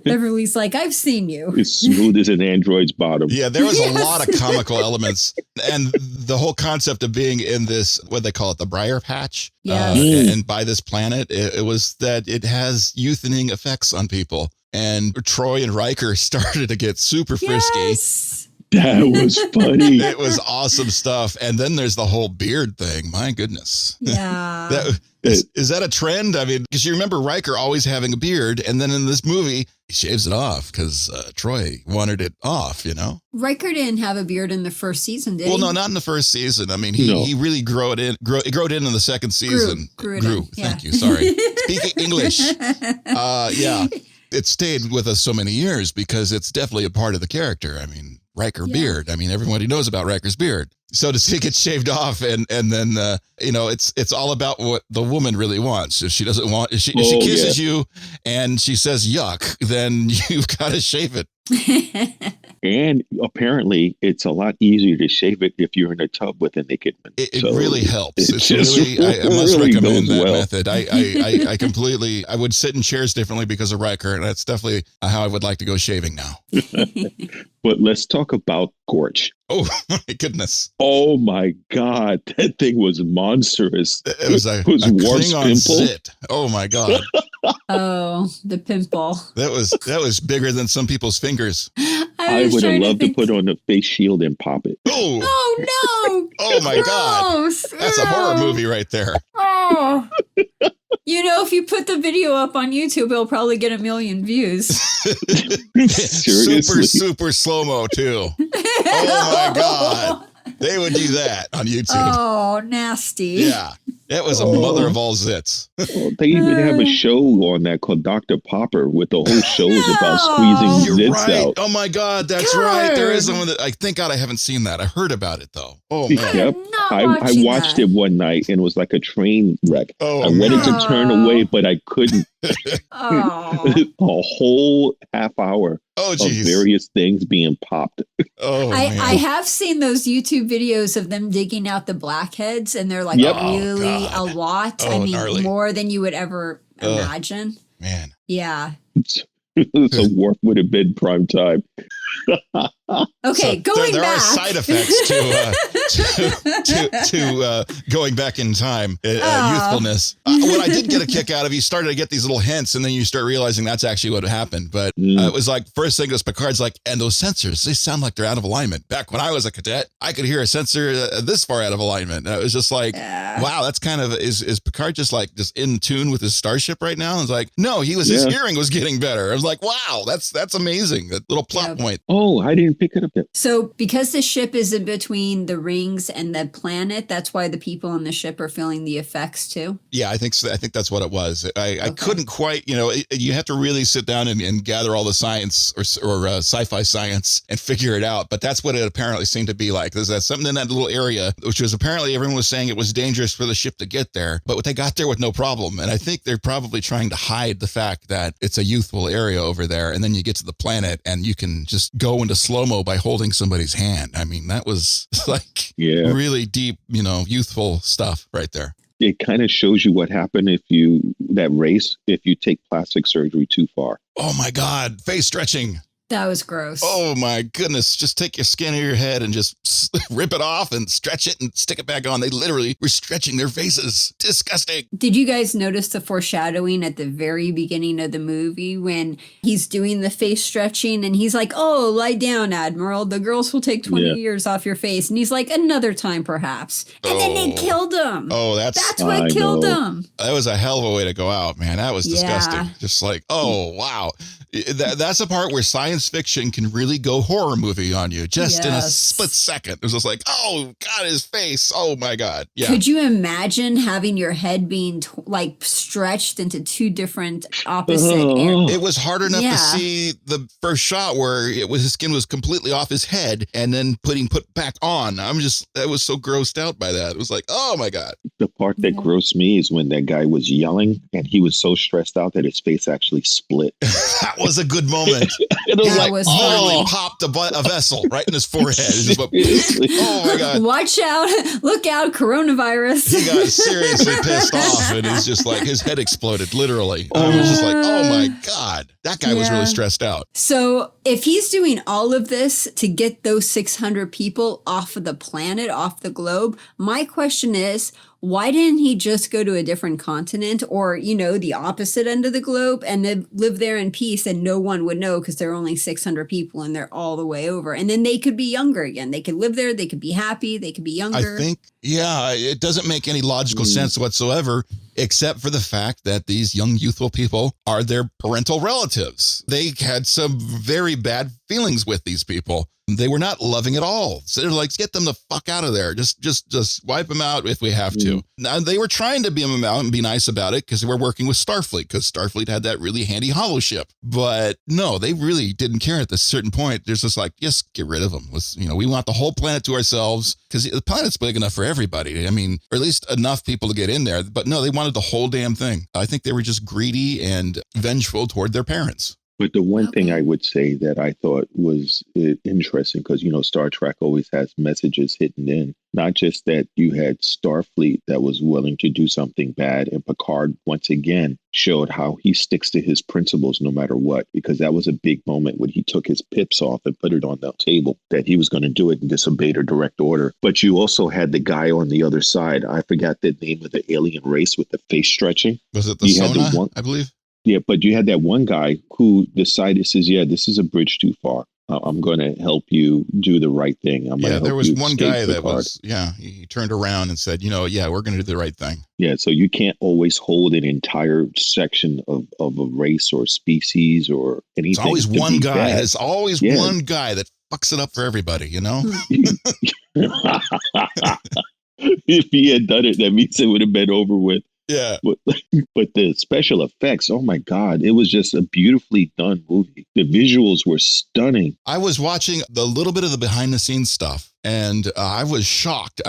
C: Beverly's like, I've seen you.
B: It's smooth as an android's bottom.
A: Yeah, there was a lot of comical elements. And the whole concept of being in this, what they call it, the Briar Patch.
C: Yeah.
A: And by this planet, it was that it has youthening effects on people. And Troi and Riker started to get super frisky.
C: Yes.
B: That was funny.
A: It was awesome stuff. And then there's the whole beard thing. My goodness.
C: Yeah.
A: Is that a trend? I mean, because you remember Riker always having a beard, and then in this movie, he shaves it off because Troi wanted it off,
C: Riker didn't have a beard in the first season, did he?
A: Well, no, not in the first season. I mean, he really grew it in the second season.
C: Grew. Yeah.
A: Thank you. Sorry. Speaking English. It stayed with us so many years because it's definitely a part of the character. I mean, Riker beard. I mean, everybody knows about Riker's beard. So to see it get shaved off and then, it's all about what the woman really wants. If she doesn't want, if she kisses you and she says yuck, then you've got to shave it.
B: And apparently it's a lot easier to shave it if you're in a tub with a naked man.
A: It really helps. It's really, I must recommend that method. I completely, I would sit in chairs differently because of Riker. And that's definitely how I would like to go shaving now.
B: But let's talk about Gorch.
A: Oh my goodness.
B: Oh my God. That thing was monstrous.
A: It was a
B: Worf's
A: Klingon
B: pimple.
A: zit. Oh my God.
C: Oh, the pimple.
A: That was bigger than some people's fingers.
C: I
B: I would have loved to put on a face shield and pop it.
C: Oh no!
A: Oh my God.
C: Gross.
A: That's a horror movie right there.
C: Oh. You know, if you put the video up on YouTube, it'll probably get 1 million views.
A: Super slow-mo too. Oh my God. They would do that on YouTube.
C: Oh, nasty.
A: Yeah. It was a mother of all zits.
B: They even have a show on that called Dr. Popper, with the whole show is about squeezing
A: You're
B: zits
A: right.
B: out.
A: Oh my God, that's right. There is one that thank God I haven't seen that. I heard about it though. Oh man.
B: Yep. I watched it one night and it was like a train wreck.
A: Oh,
B: I wanted to turn away, but I couldn't.
C: Oh.
B: A whole half hour of various things being popped.
A: Oh,
C: I have seen those YouTube videos of them digging out the blackheads, and they're like really a lot.
A: Oh,
C: I mean,
A: gnarly.
C: more than you would ever imagine.
A: Man.
C: Yeah.
B: So Worf would have been prime time.
C: Okay, going
A: there
C: back.
A: are side effects to going back in time, youthfulness. What I did get a kick out of, you started to get these little hints, and then you start realizing that's actually what happened. But it was like, first thing is Picard's like, and those sensors, they sound like they're out of alignment. Back when I was a cadet, I could hear a sensor this far out of alignment. And it was just like, wow, that's kind of, is Picard just in tune with his starship right now? And it's like, no, his hearing was getting better. I was like, wow, that's amazing. That little plot point.
B: Oh, I didn't pick it up yet.
C: So because the ship is in between the rings and the planet, that's why the people on the ship are feeling the effects too?
A: Yeah, I think so. I think that's what it was. I couldn't quite, you have to really sit down and gather all the science or sci-fi science and figure it out. But that's what it apparently seemed to be like. There's something in that little area, which was apparently everyone was saying it was dangerous for the ship to get there, but they got there with no problem. And I think they're probably trying to hide the fact that it's a youthful area over there. And then you get to the planet and you can just go into slow-mo by holding somebody's hand. I mean, that was like really deep, youthful stuff right there.
B: It kind of shows you what happened if you take plastic surgery too far.
A: Oh my God, face stretching.
C: That was gross.
A: Oh my goodness. Just take your skin of your head and just rip it off and stretch it and stick it back on. They literally were stretching their faces. Disgusting.
C: Did you guys notice the foreshadowing at the very beginning of the movie when he's doing the face stretching and he's like, oh, lie down, Admiral. The girls will take 20 years off your face. And he's like, another time perhaps. And then they killed him.
A: Oh, that's
C: what killed him.
A: That was a hell of a way to go out, man. That was disgusting. Just like, oh, wow. That's a part where science fiction can really go horror movie on you just in a split second. It was just like, oh God, his face. Oh my God. Yeah.
C: Could you imagine having your head being stretched into two different opposite areas?
A: It was hard enough to see the first shot where his skin was completely off his head and then put back on. I was so grossed out by that. It was like, oh my God.
B: The part that grossed me is when that guy was yelling and he was so stressed out that his face actually split.
A: That was a good moment.
C: That was
A: literally popped a vessel right in his forehead. Oh my God.
C: Watch out. Look out, coronavirus.
A: He got seriously pissed off and it's just like his head exploded, literally. I was just like, oh my God. That guy was really stressed out.
C: So if he's doing all of this to get those 600 people off of the planet, off the globe, my question is, why didn't he just go to a different continent or, the opposite end of the globe and then live there in peace and no one would know because there are only 600 people and they're all the way over. And then they could be younger again. They could live there. They could be happy. They could be younger.
A: I think, it doesn't make any logical sense whatsoever, except for the fact that these young, youthful people are their parental relatives. They had some very bad feelings with these people. They were not loving at all. So they're like, get them the fuck out of there. Just wipe them out if we have to. Now, they were trying to beam them out and be nice about it because they were working with Starfleet because Starfleet had that really handy holo ship. But no, they really didn't care at this certain point. There's just like, just get rid of them. We want the whole planet to ourselves because the planet's big enough for everybody. I mean, or at least enough people to get in there. But no, they wanted the whole damn thing. I think they were just greedy and vengeful toward their parents.
B: But the one thing I would say that I thought was interesting, because, Star Trek always has messages hidden in, not just that you had Starfleet that was willing to do something bad. And Picard, once again, showed how he sticks to his principles no matter what, because that was a big moment when he took his pips off and put it on the table, that he was going to do it and disobey their direct order. But you also had the guy on the other side. I forgot the name of the alien race with the face stretching.
A: Was it the Sona, I believe?
B: Yeah, but you had that one guy who decided, says, this is a bridge too far. I'm going to help you do the right thing. I'm
A: Yeah,
B: help
A: there was
B: you
A: one
B: escape
A: guy that
B: Picard."
A: was, he turned around and said, yeah, we're going to do the right thing.
B: Yeah, so you can't always hold an entire section of a race or species or anything.
A: It's always
B: to
A: one
B: be
A: guy.
B: bad.
A: It's always
B: Yeah.
A: one guy that fucks it up for everybody,
B: If he had done it, that means it would have been over with.
A: Yeah.
B: But the special effects, oh my God, it was just a beautifully done movie. The visuals were stunning.
A: I was watching the little bit of the behind the scenes stuff, and I was shocked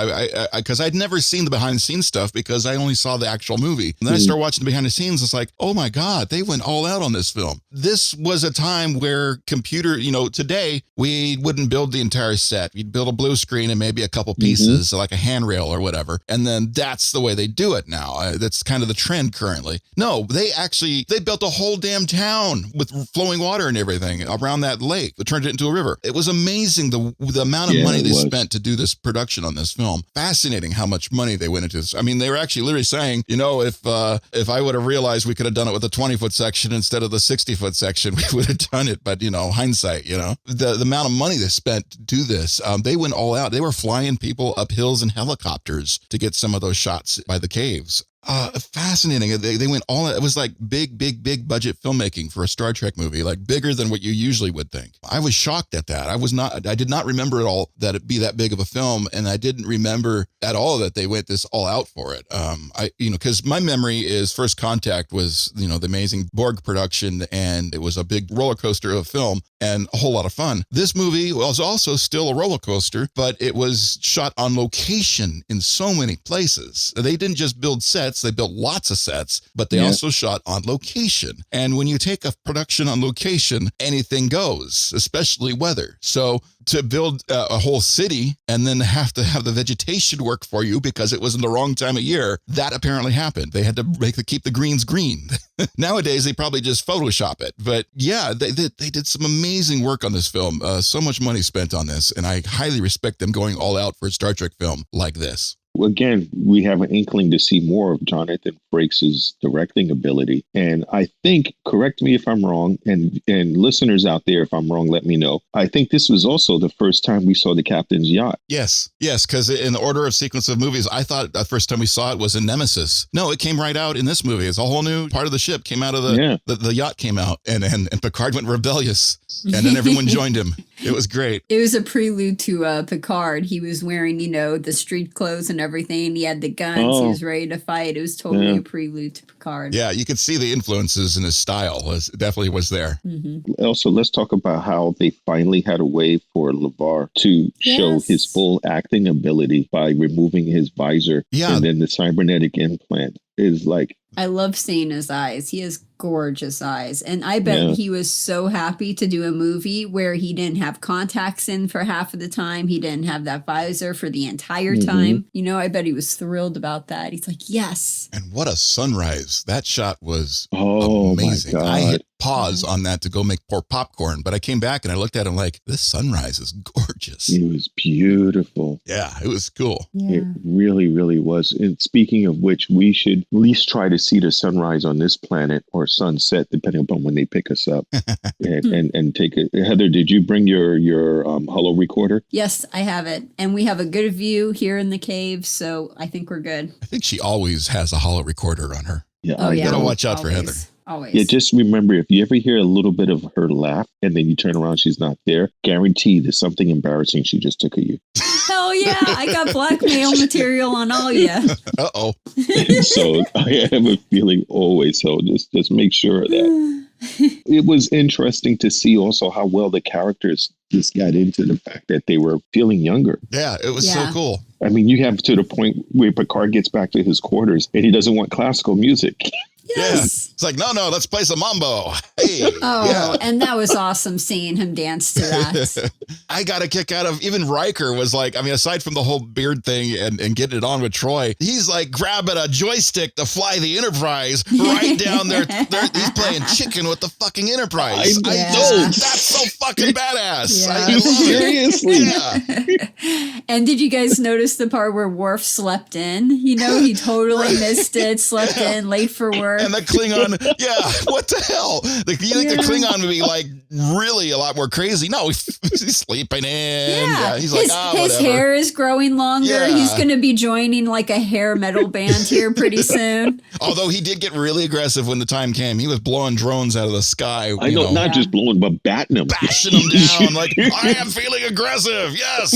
A: because I'd never seen the behind the scenes stuff because I only saw the actual movie. And then I started watching the behind the scenes. It's like, oh my God, they went all out on this film. This was a time where today we wouldn't build the entire set. You'd build a blue screen and maybe a couple pieces, like a handrail or whatever. And then that's the way they do it now. That's kind of the trend currently. No, they built a whole damn town with flowing water and everything around that lake. They turned it into a river. It was amazing the amount of money they spent to do this production on this film. Fascinating how much money they went into this. I mean, they were actually literally saying, if I would have realized we could have done it with a 20-foot section instead of the 60-foot section, we would have done it. But, hindsight, the amount of money they spent to do this, they went all out. They were flying people up hills in helicopters to get some of those shots by the caves. Fascinating. They went all, it was like big budget filmmaking for a Star Trek movie, like bigger than what you usually would think. I was shocked at that. I did not remember at all that it'd be that big of a film. And I didn't remember at all that they went this all out for it. Cause my memory is First Contact was, the amazing Borg production, and it was a big roller coaster of a film and a whole lot of fun. This movie was also still a roller coaster, but it was shot on location in so many places. They didn't just build sets. They built lots of sets, but they also shot on location. And when you take a production on location, anything goes, especially weather. So to build a whole city and then have to have the vegetation work for you because it was in the wrong time of year, that apparently happened. They had to keep the greens green. Nowadays, they probably just Photoshop it. But yeah, they did some amazing work on this film. So much money spent on this, and I highly respect them going all out for a Star Trek film like this.
B: Again, we have an inkling to see more of Johnathon Frakes' directing ability. And I think, correct me if I'm wrong, and listeners out there, if I'm wrong, let me know. I think this was also the first time we saw the captain's yacht.
A: Yes, because in the order of sequence of movies, I thought the first time we saw it was in Nemesis. No, it came right out in this movie. It's a whole new part of the ship came out of the yacht came out, and Picard went rebellious, and then everyone joined him. It was great.
C: It was a prelude to Picard. He was wearing, the street clothes and everything. He had the guns. He was ready to fight. It was totally a prelude to Picard.
A: Yeah, you could see the influences in his style. It definitely was there.
C: Mm-hmm.
B: Also, let's talk about how they finally had a way for LeVar to show his full acting ability by removing his visor. Yeah. And then the cybernetic implant is like...
C: I love seeing his eyes. He has gorgeous eyes. And I bet he was so happy to do a movie where he didn't have contacts in for half of the time. He didn't have that visor for the entire time. I bet he was thrilled about that. He's like, yes.
A: And what a sunrise. That shot was amazing.
B: My God.
A: I hit pause on that to go make pour popcorn, but I came back and I looked at him like, this sunrise is gorgeous.
B: It was beautiful.
A: Yeah, it was cool.
C: Yeah.
B: It really, really was. And speaking of which, we should at least try to see the sunrise on this planet or sunset, depending upon when they pick us up and take it. Heather, did you bring your Holo-Recorder?
C: Yes, I have it. And we have a good view here in the cave, so I think we're good.
A: I think she always has a Holo-Recorder on her.
B: Yeah,
A: you gotta watch out for Heather.
C: Always.
B: Yeah, just remember, if you ever hear a little bit of her laugh and then you turn around, she's not there, guarantee there's something embarrassing she just took of you.
C: Hell yeah, I got blackmail material on all you.
A: Uh-oh.
B: So I have a feeling always, so just make sure that. It was interesting to see also how well the characters just got into the fact that they were feeling younger.
A: Yeah, it was so cool.
B: I mean, you have to the point where Picard gets back to his quarters and he doesn't want classical music.
C: Yes.
A: Yeah. It's like, no, let's play some mambo. Hey.
C: And that was awesome seeing him dance to that.
A: I got a kick out of even Riker was like, I mean, aside from the whole beard thing and getting it on with Troi, he's like grabbing a joystick to fly the Enterprise right down there. He's playing chicken with the fucking Enterprise.
B: I know.
A: That's so fucking badass.
C: Yeah.
A: I love
B: Seriously.
A: it. Yeah.
C: And did you guys notice the part where Worf slept in? You know, he totally missed it, slept in, late for work.
A: And the Klingon, what the hell? You think the Klingon would be like really a lot more crazy? No, he's sleeping in. Yeah, he's
C: his,
A: like,
C: his
A: whatever.
C: hair is growing longer.
A: Yeah.
C: He's going to be joining like a hair metal band here pretty soon.
A: Although he did get really aggressive when the time came. He was blowing drones out of the sky.
B: I know, not just blowing, but batting them.
A: Bashing them down like, I am feeling aggressive. Yes.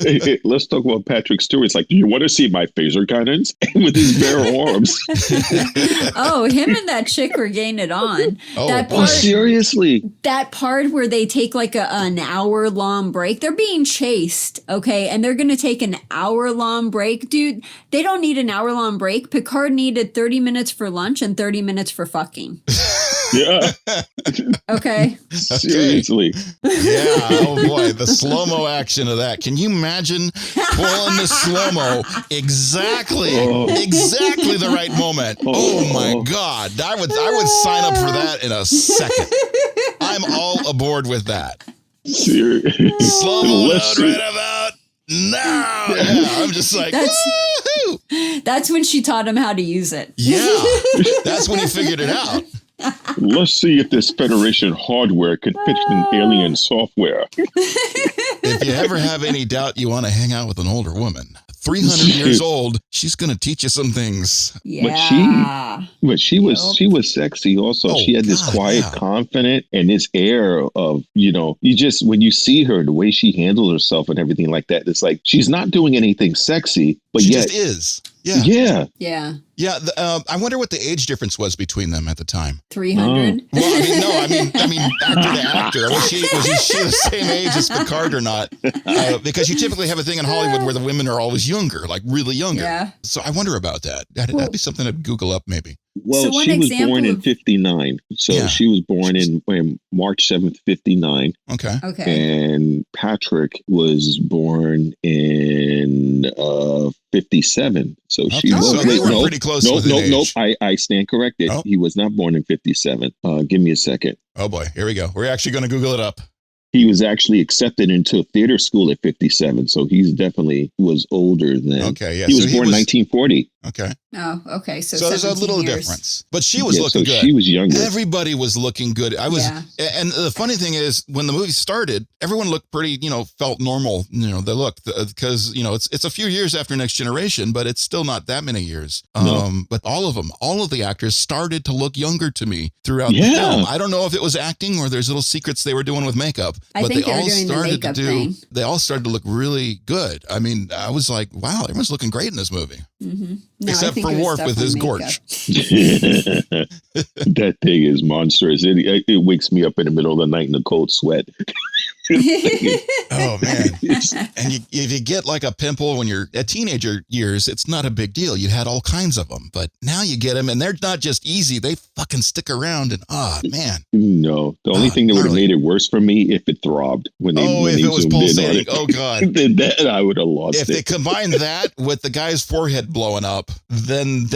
B: Hey, let's talk about Patrick Stewart. It's like, do you want to see my phaser cannons? With his bare arms.
C: Oh, him and that chick were getting it on.
A: Oh,
C: that
A: boy.
B: Oh, seriously?
C: That part where they take like an hour-long break, they're being chased, okay? And they're going to take an hour-long break. Dude, they don't need an hour-long break. Picard needed 30 minutes for lunch and 30 minutes for fucking.
B: Yeah.
C: Okay?
B: Seriously.
A: Yeah. Oh, boy. The slow-mo action of that. Can you imagine pulling the slow-mo exactly the right moment? Oh, my God. I would sign up for that in a second. I'm all aboard with that.
B: Seriously.
A: Slow-mo right about now. Yeah, I'm just like, woohoo!
C: That's when she taught him how to use it.
A: Yeah, that's when he figured it out.
B: Let's see if this Federation hardware can fit in alien software.
A: If you ever have any doubt you want to hang out with an older woman, 300 years old, she's going to teach you some things.
C: Yeah.
B: But she was sexy also.
A: Oh,
B: she had this quiet, confident, and this air of, you just, when you see her, the way she handles herself and everything like that, it's like she's not doing anything sexy, but
A: she
B: yet
A: just is. Yeah.
B: Yeah.
C: Yeah.
A: Yeah. I wonder what the age difference was between them at the time.
C: 300.
A: Well, I mean, actor to actor. Was she the same age as Picard or not? Because you typically have a thing in Hollywood where the women are always younger, like really younger.
C: Yeah.
A: So I wonder about that. That'd be something to Google up maybe.
B: Well,
C: So
B: she was born in 59. So she was born in March 7th, 59.
A: Okay.
B: And Patrick was born in 57. So she was.
A: So they were pretty close with age.
B: I stand corrected.
A: Oh.
B: He was not born in 57. Give me a second.
A: Oh boy, here we go. We're actually going to Google it up.
B: He was actually accepted into theater school at 57. So he's definitely was older than.
A: Okay, yeah.
B: He was born in 1940.
A: Okay.
C: Oh, okay. So
A: there's a little
C: years.
A: difference. But she was looking good.
B: She was younger.
A: Everybody was looking good. And the funny thing is, when the movie started, everyone looked pretty, felt normal, they looked, because, it's a few years after Next Generation, but it's still not that many years. But all of the actors started to look younger to me throughout the film. I don't know if it was acting or there's little secrets they were doing with makeup, but they all started to look really good. I mean, I was like, wow, everyone's looking great in this movie.
C: Mm-hmm. No,
A: except for Worf with his Gorch.
B: That thing is monstrous. It wakes me up in the middle of the night in a cold sweat.
A: Oh man! And if you get like a pimple when you're at teenager years, it's not a big deal. You had all kinds of them, but now you get them, and they're not just easy. They fucking stick around, and man.
B: No, the only thing that would have made it worse for me if it throbbed when they
A: if it was pulsating. Oh god!
B: Then I would have lost
A: if
B: it.
A: If they combined that with the guy's forehead blowing up, then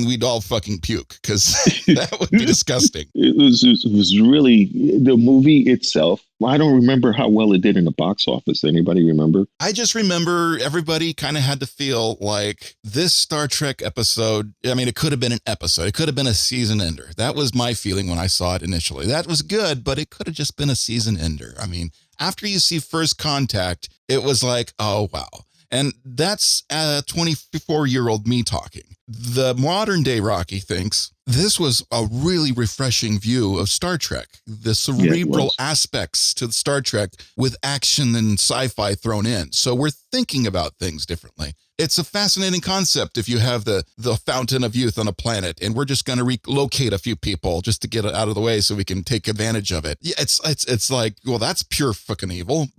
A: we'd all fucking puke because that would be disgusting.
B: It was really the movie itself. I don't remember how well it did in the box office. Anybody remember?
A: I just remember everybody kind of had to feel like this Star Trek episode. I mean, it could have been an episode. It could have been a season ender. That was my feeling when I saw it initially. That was good, but it could have just been a season ender. I mean, after you see First Contact, it was like, oh, wow. And that's 24-year-old me talking. The modern day Rocky thinks this was a really refreshing view of Star Trek, the cerebral aspects to Star Trek with action and sci-fi thrown in. So we're thinking about things differently. It's a fascinating concept if you have the fountain of youth on a planet and we're just going to relocate a few people just to get it out of the way so we can take advantage of it. Yeah, it's like, well, that's pure fucking evil.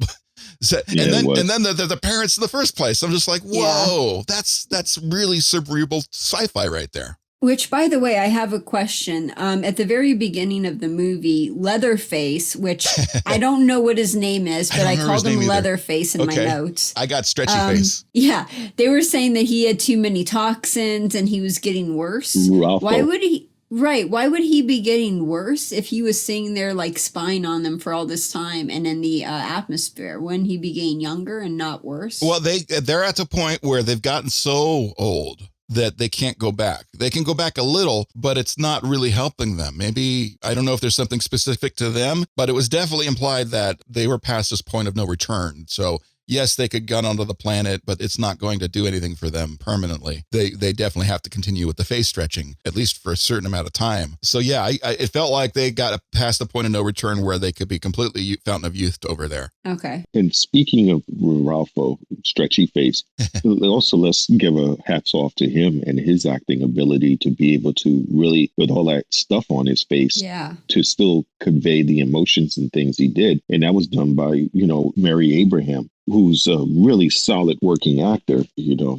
A: And then the parents in the first place. I'm just like, whoa, that's really cerebral sci-fi right there.
C: Which, by the way, I have a question. At the very beginning of the movie, Leatherface, which I don't know what his name is, but I called him Leatherface in my notes.
A: I got Stretchy Face.
C: Yeah, they were saying that he had too many toxins and he was getting worse.
B: Ralpho.
C: Why would he? Right. Why would he be getting worse if he was sitting there like spying on them for all this time and in the atmosphere? Wouldn't he be getting younger and not worse?
A: Well, they're at the point where they've gotten so old that they can't go back. They can go back a little, but it's not really helping them. Maybe, I don't know if there's something specific to them, but it was definitely implied that they were past this point of no return. So yes, they could gun onto the planet, but it's not going to do anything for them permanently. They definitely have to continue with the face stretching, at least for a certain amount of time. So yeah, it felt like they got past the point of no return where they could be completely fountain of youth over there.
C: Okay.
B: And speaking of Ralpho, stretchy face, also let's give a hats off to him and his acting ability to be able to really, with all that stuff on his face, to still convey the emotions and things he did. And that was done by, Mary Abraham, who's a really solid working actor,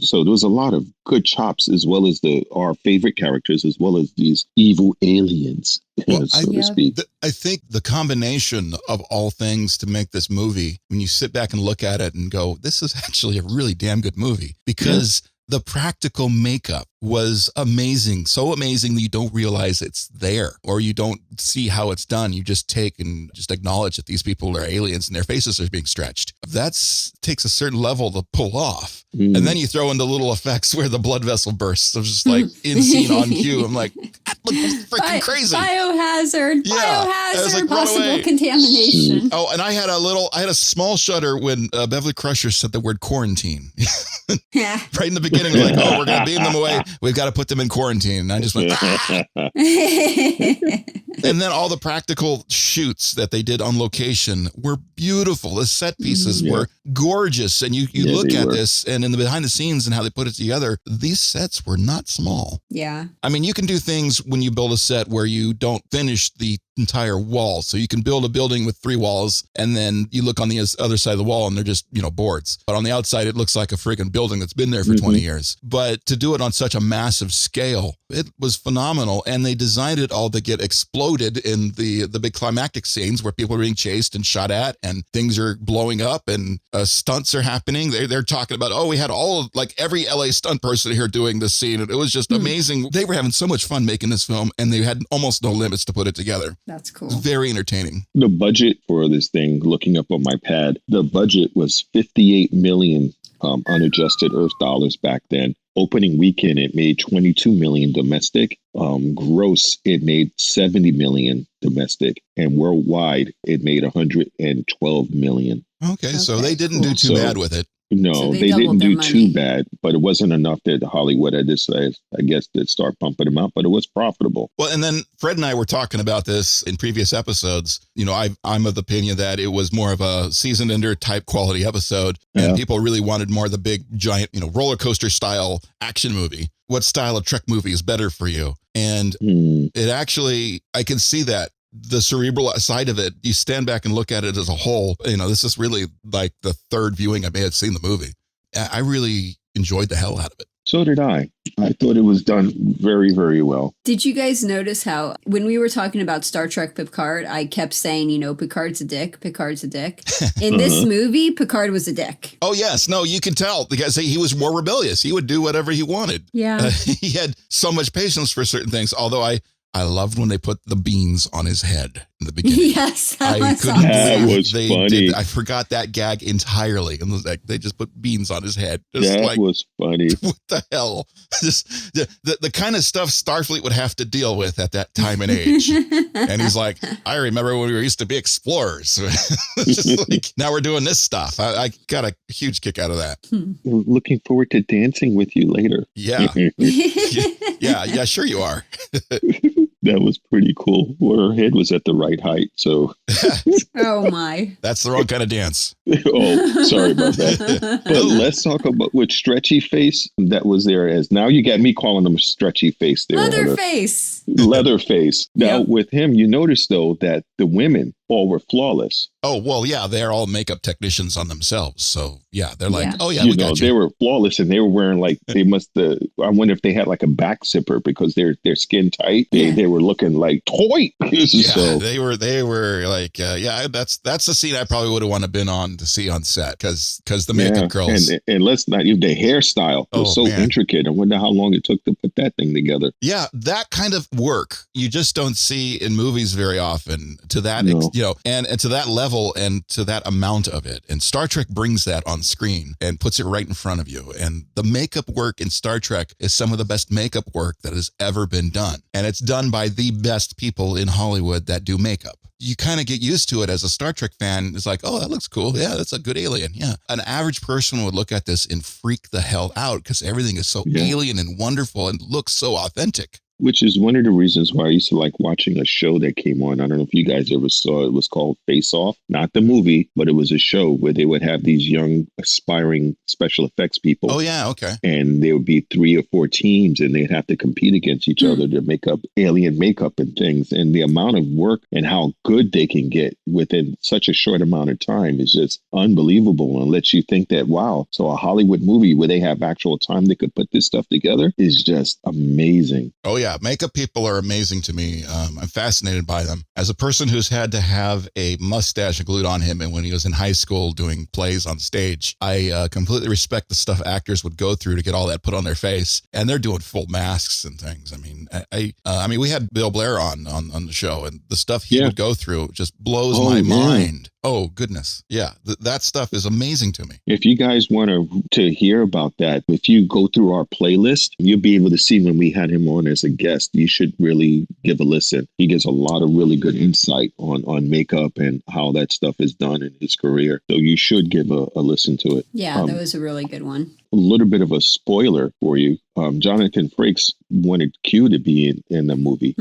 B: So there was a lot of good chops, as well as our favorite characters, as well as these evil aliens, so to speak.
A: I think the combination of all things to make this movie, when you sit back and look at it and go, this is actually a really damn good movie, because the practical makeup was amazing. So amazing that you don't realize it's there, or you don't see how it's done. You just take and just acknowledge that these people are aliens and their faces are being stretched. That takes a certain level to pull off. And then you throw in the little effects where the blood vessel bursts. It was just like in scene on cue. I'm like, that looks freaking crazy.
C: Biohazard,
A: like,
C: possible contamination.
A: Oh, and I had a small shudder when Beverly Crusher said the word quarantine. Right in the beginning, like, oh, we're going to beam them away. We've got to put them in quarantine. And I just went, And then all the practical shoots that they did on location were beautiful. The set pieces were gorgeous. And you look at this, and in the behind the scenes and how they put it together, these sets were not small.
C: Yeah.
A: I mean, you can do things when you build a set where you don't finish the entire wall. So you can build a building with 3 walls, and then you look on the other side of the wall and they're just, boards. But on the outside, it looks like a friggin' building that's been there for 20 years. But to do it on such a massive scale, it was phenomenal. And they designed it all to get exploded in the big climactic scenes where people are being chased and shot at and things are blowing up and stunts are happening. They're talking about, we had every LA stunt person here doing this scene. And it was just amazing. They were having so much fun making this film, and they had almost no limits to put it together.
C: That's cool.
A: It's very entertaining.
B: The budget for this thing, looking up on my pad, the budget was 58 million unadjusted Earth dollars back then. Opening weekend, it made 22 million domestic. Gross, it made 70 million domestic. And worldwide, it made 112 million.
A: Okay, so they didn't do too bad with it.
B: No,
C: so
B: they didn't do too bad, but it wasn't enough that Hollywood had decided, I guess, to start pumping them out, but it was profitable.
A: Well, and then Fred and I were talking about this in previous episodes. I'm of the opinion that it was more of a season ender type quality episode, and people really wanted more of the big, giant, roller coaster style action movie. What style of Trek movie is better for you? And it actually, I can see that. The cerebral side of it, you stand back and look at it as a whole. This is really like the third viewing I may have seen the movie. I really enjoyed the hell out of it.
B: So did I. I thought it was done very, very well.
C: Did you guys notice how when we were talking about Star Trek Picard, I kept saying, Picard's a dick, Picard's a dick. In this movie, Picard was a dick.
A: Oh, yes. No, you can tell because he was more rebellious. He would do whatever he wanted.
C: Yeah.
A: He had so much patience for certain things, although I loved when they put the beans on his head in the beginning.
C: Yes,
A: that
B: was funny.
A: I forgot that gag entirely. And they just put beans on his head.
B: That was funny.
A: What the hell? Just the kind of stuff Starfleet would have to deal with at that time and age. And he's like, I remember when we used to be explorers. Just like, now we're doing this stuff. I got a huge kick out of that.
B: Looking forward to dancing with you later.
A: Yeah. Yeah, sure you are.
B: That was pretty cool. Her head was at the right height, so.
C: Oh my!
A: That's the wrong kind of dance.
B: Oh, sorry about that. But let's talk about with stretchy face that was there. As now you got me calling him stretchy face. There,
C: Leatherface.
B: Leatherface. Now with him, you notice though that the women all were flawless.
A: Oh, well, yeah, they're all makeup technicians on themselves. So, yeah, they're like,
C: Yeah.
A: oh, yeah,
B: You
A: we
B: know,
A: got you.
B: they were flawless, and they were wearing like they must. I wonder if they had like a back zipper because they're skin tight. They were looking like Toi-ght.
A: Yeah,
B: So
A: they were like, yeah, that's the scene I probably would have wanted to been on to see on set because the makeup girls.
B: and let's not even the hairstyle was so
A: man.
B: intricate. I wonder how long it took to put that thing together.
A: Yeah, that kind of work you just don't see in movies very often to that,
B: No.
A: and to that level and to that amount of it. And Star Trek brings that on screen and puts it right in front of you. And the makeup work in Star Trek is some of the best makeup work that has ever been done. And it's done by the best people in Hollywood that do makeup. You kind of get used to it as a Star Trek fan. It's like, oh, that looks cool. Yeah, that's a good alien. Yeah. An average person would look at this and freak the hell out because everything is so alien and wonderful and looks so authentic.
B: Which is one of the reasons why I used to like watching a show that came on. I don't know if you guys ever saw it. It was called Face Off. Not the movie, but it was a show where they would have these young, aspiring special effects people.
A: Oh, yeah. Okay.
B: And there would be 3 or 4 teams, and they'd have to compete against each other to make up alien makeup and things. And the amount of work and how good they can get within such a short amount of time is just unbelievable, and lets you think that, wow, so a Hollywood movie where they have actual time they could put this stuff together is just amazing.
A: Oh, yeah. Makeup people are amazing to me. I'm fascinated by them. As a person who's had to have a mustache glued on him and when he was in high school doing plays on stage, I completely respect the stuff actors would go through to get all that put on their face. And they're doing full masks and things. I mean, I mean, we had Bill Blair on the show, and the stuff he would go through just blows my mind. Oh, goodness. Yeah, that stuff is amazing to me.
B: If you guys want to hear about that, if you go through our playlist, you'll be able to see when we had him on as a guest. You should really give a listen. He gives a lot of really good insight on makeup and how that stuff is done in his career. So you should give a listen to it.
C: Yeah, that was a really good one.
B: A little bit of a spoiler for you. Johnathon Frakes wanted Q to be in the movie,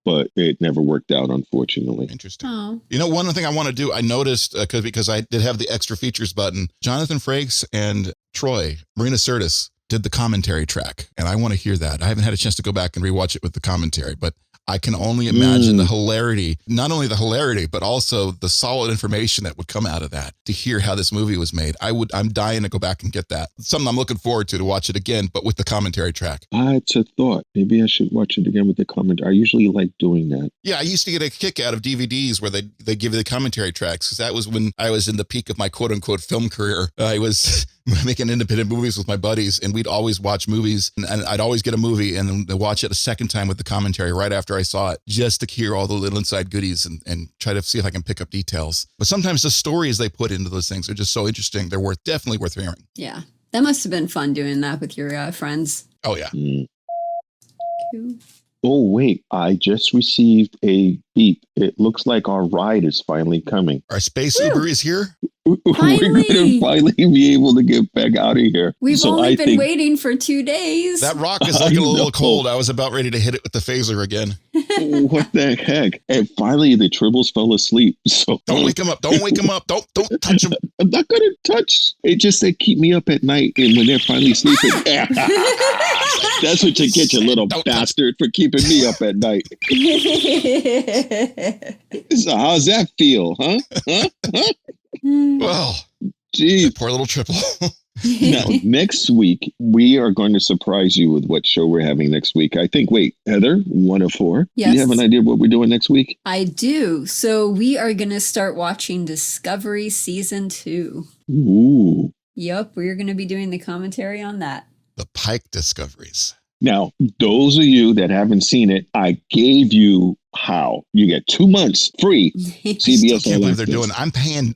B: but it never worked out, unfortunately.
A: Interesting.
C: Oh.
A: You know, one thing I want to do, I noticed, because I did have the extra features button, Johnathon Frakes and Troi, Marina Sirtis, did the commentary track, and I want to hear that. I haven't had a chance to go back and rewatch it with the commentary, but I can only imagine the hilarity, not only the hilarity, but also the solid information that would come out of that to hear how this movie was made. I'm dying to go back and get that. Something I'm looking forward to watch it again, but with the commentary track.
B: It's a thought. Maybe I should watch it again with the commentary. I usually like doing that.
A: Yeah, I used to get a kick out of DVDs where they give you the commentary tracks, because that was when I was in the peak of my quote unquote film career. I was making independent movies with my buddies, and we'd always watch movies, and I'd always get a movie and then watch it a second time with the commentary right after I saw it, just to hear all the little inside goodies and try to see if I can pick up details. But sometimes the stories they put into those things are just so interesting. They're definitely worth hearing.
C: Yeah, that must have been fun doing that with your friends.
A: Oh, yeah.
C: Cool.
B: Oh, wait, I just received a beep. It looks like our ride is finally coming.
A: Our space Uber is here.
C: Finally.
B: We're going to finally be able to get back out of here.
C: We've only been waiting for 2 days.
A: That rock is looking a little cold. I was about ready to hit it with the phaser again.
B: What the heck? And finally, the Tribbles fell asleep. So
A: don't wake them up. Don't wake them up. Don't touch them.
B: I'm not going to touch. It just said keep me up at night. And when they're finally sleeping, that's what you get, you little bastard, for keeping me up at night. So how's that feel, huh?
A: Well,
B: geez,
A: poor little triple.
B: Now, next week, we are going to surprise you with what show we're having next week. I think, Heather, 1 of 4.
C: Yes.
B: Do you have an idea of what we're doing next week?
C: I do. So we are going to start watching Discovery Season 2.
B: Ooh.
C: Yep, we're going to be doing the commentary on that.
A: The Pike Discoveries.
B: Now, those of you that haven't seen it, I gave you how. You get 2 months free. CBS
A: Can't
B: All
A: believe they're
B: Access.
A: doing.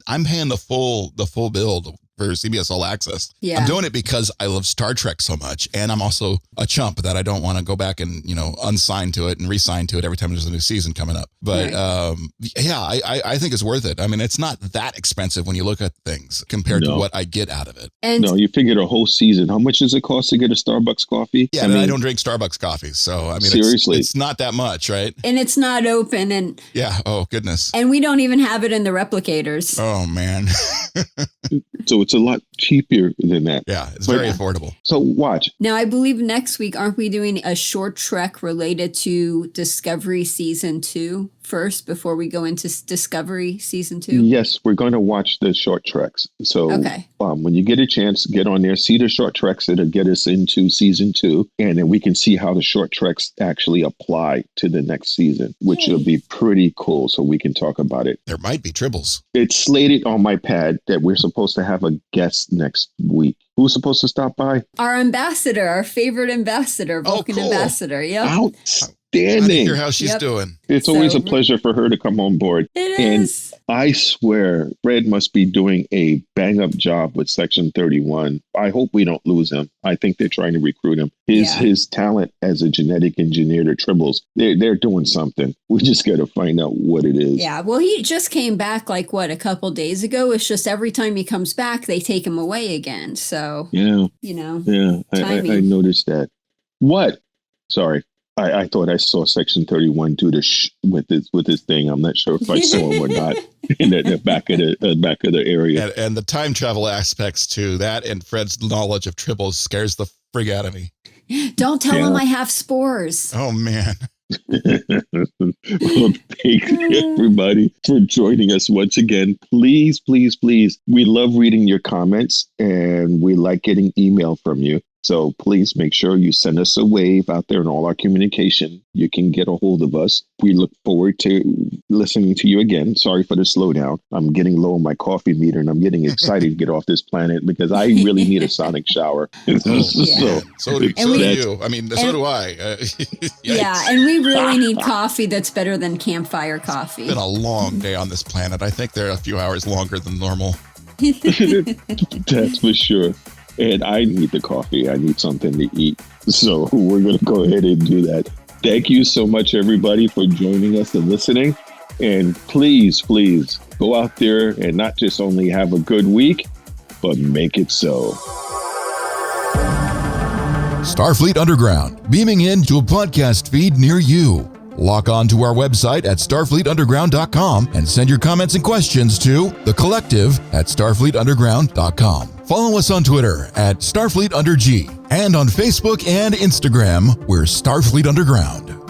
A: I'm paying the full bill for CBS All Access.
C: Yeah.
A: I'm doing it because I love Star Trek so much, and I'm also a chump that I don't want to go back and unsign to it and re-sign to it every time there's a new season coming up. But yeah, I think it's worth it. I mean, it's not that expensive when you look at things compared to what I get out of it.
C: And
B: no, you figure a whole season. How much does it cost to get a Starbucks coffee?
A: Yeah, I don't drink Starbucks coffee, so I mean,
B: seriously,
A: it's not that much, right?
C: And it's not open, and
A: yeah. Oh goodness.
C: And we don't even have it in the replicators.
A: Oh man.
B: So it's a lot cheaper than that.
A: Yeah, it's very affordable.
B: So watch.
C: Now, I believe next week, aren't we doing a short trek related to Discovery Season 2 first before we go into Discovery Season 2?
B: Yes, we're going to watch the short treks. So when you get a chance, get on there, see the short treks that'll get us into Season 2, and then we can see how the short treks actually apply to the next season, which will be pretty cool, so we can talk about it.
A: There might be Tribbles.
B: It's slated on my pad that we're supposed to have a guest next week. Who's supposed to stop by?
C: Our ambassador, our favorite ambassador, Vulcan ambassador. Yep.
B: Outstanding.
A: I hear how she's doing.
B: It's always a pleasure for her to come on board.
C: It is.
B: And I swear, Fred must be doing a bang-up job with Section 31. I hope we don't lose him. I think they're trying to recruit him. His talent as a genetic engineer to Tribbles, they're doing something. We just got to find out what it is.
C: Yeah, well, he just came back a couple days ago. It's just every time he comes back, they take him away again. So,
B: yeah, I noticed that. What? Sorry. I thought I saw Section 31 do this with this thing. I'm not sure if I saw him or not in the back of the area.
A: And the time travel aspects to that, and Fred's knowledge of Tribbles scares the frig out of me.
C: Don't tell him I have spores.
A: Oh man.
B: Well, thank everybody for joining us once again. Please, please, please. We love reading your comments, and we like getting email from you. So please make sure you send us a wave out there in all our communication. You can get a hold of us. We look forward to listening to you again. Sorry for the slowdown. I'm getting low on my coffee meter, and I'm getting excited to get off this planet because I really need a sonic shower.
A: So do you. I mean, so do I.
C: Yeah, and we really need coffee that's better than campfire coffee.
A: It's been a long day on this planet. I think they're a few hours longer than normal.
B: That's for sure. And I need the coffee. I need something to eat. So we're going to go ahead and do that. Thank you so much, everybody, for joining us and listening. And please, please go out there and not just only have a good week, but make it so.
D: Starfleet Underground, beaming into a podcast feed near you. Log on to our website at starfleetunderground.com and send your comments and questions to thecollective@starfleetunderground.com. Follow us on Twitter at StarfleetUnderG and on Facebook and Instagram, we're Starfleet Underground.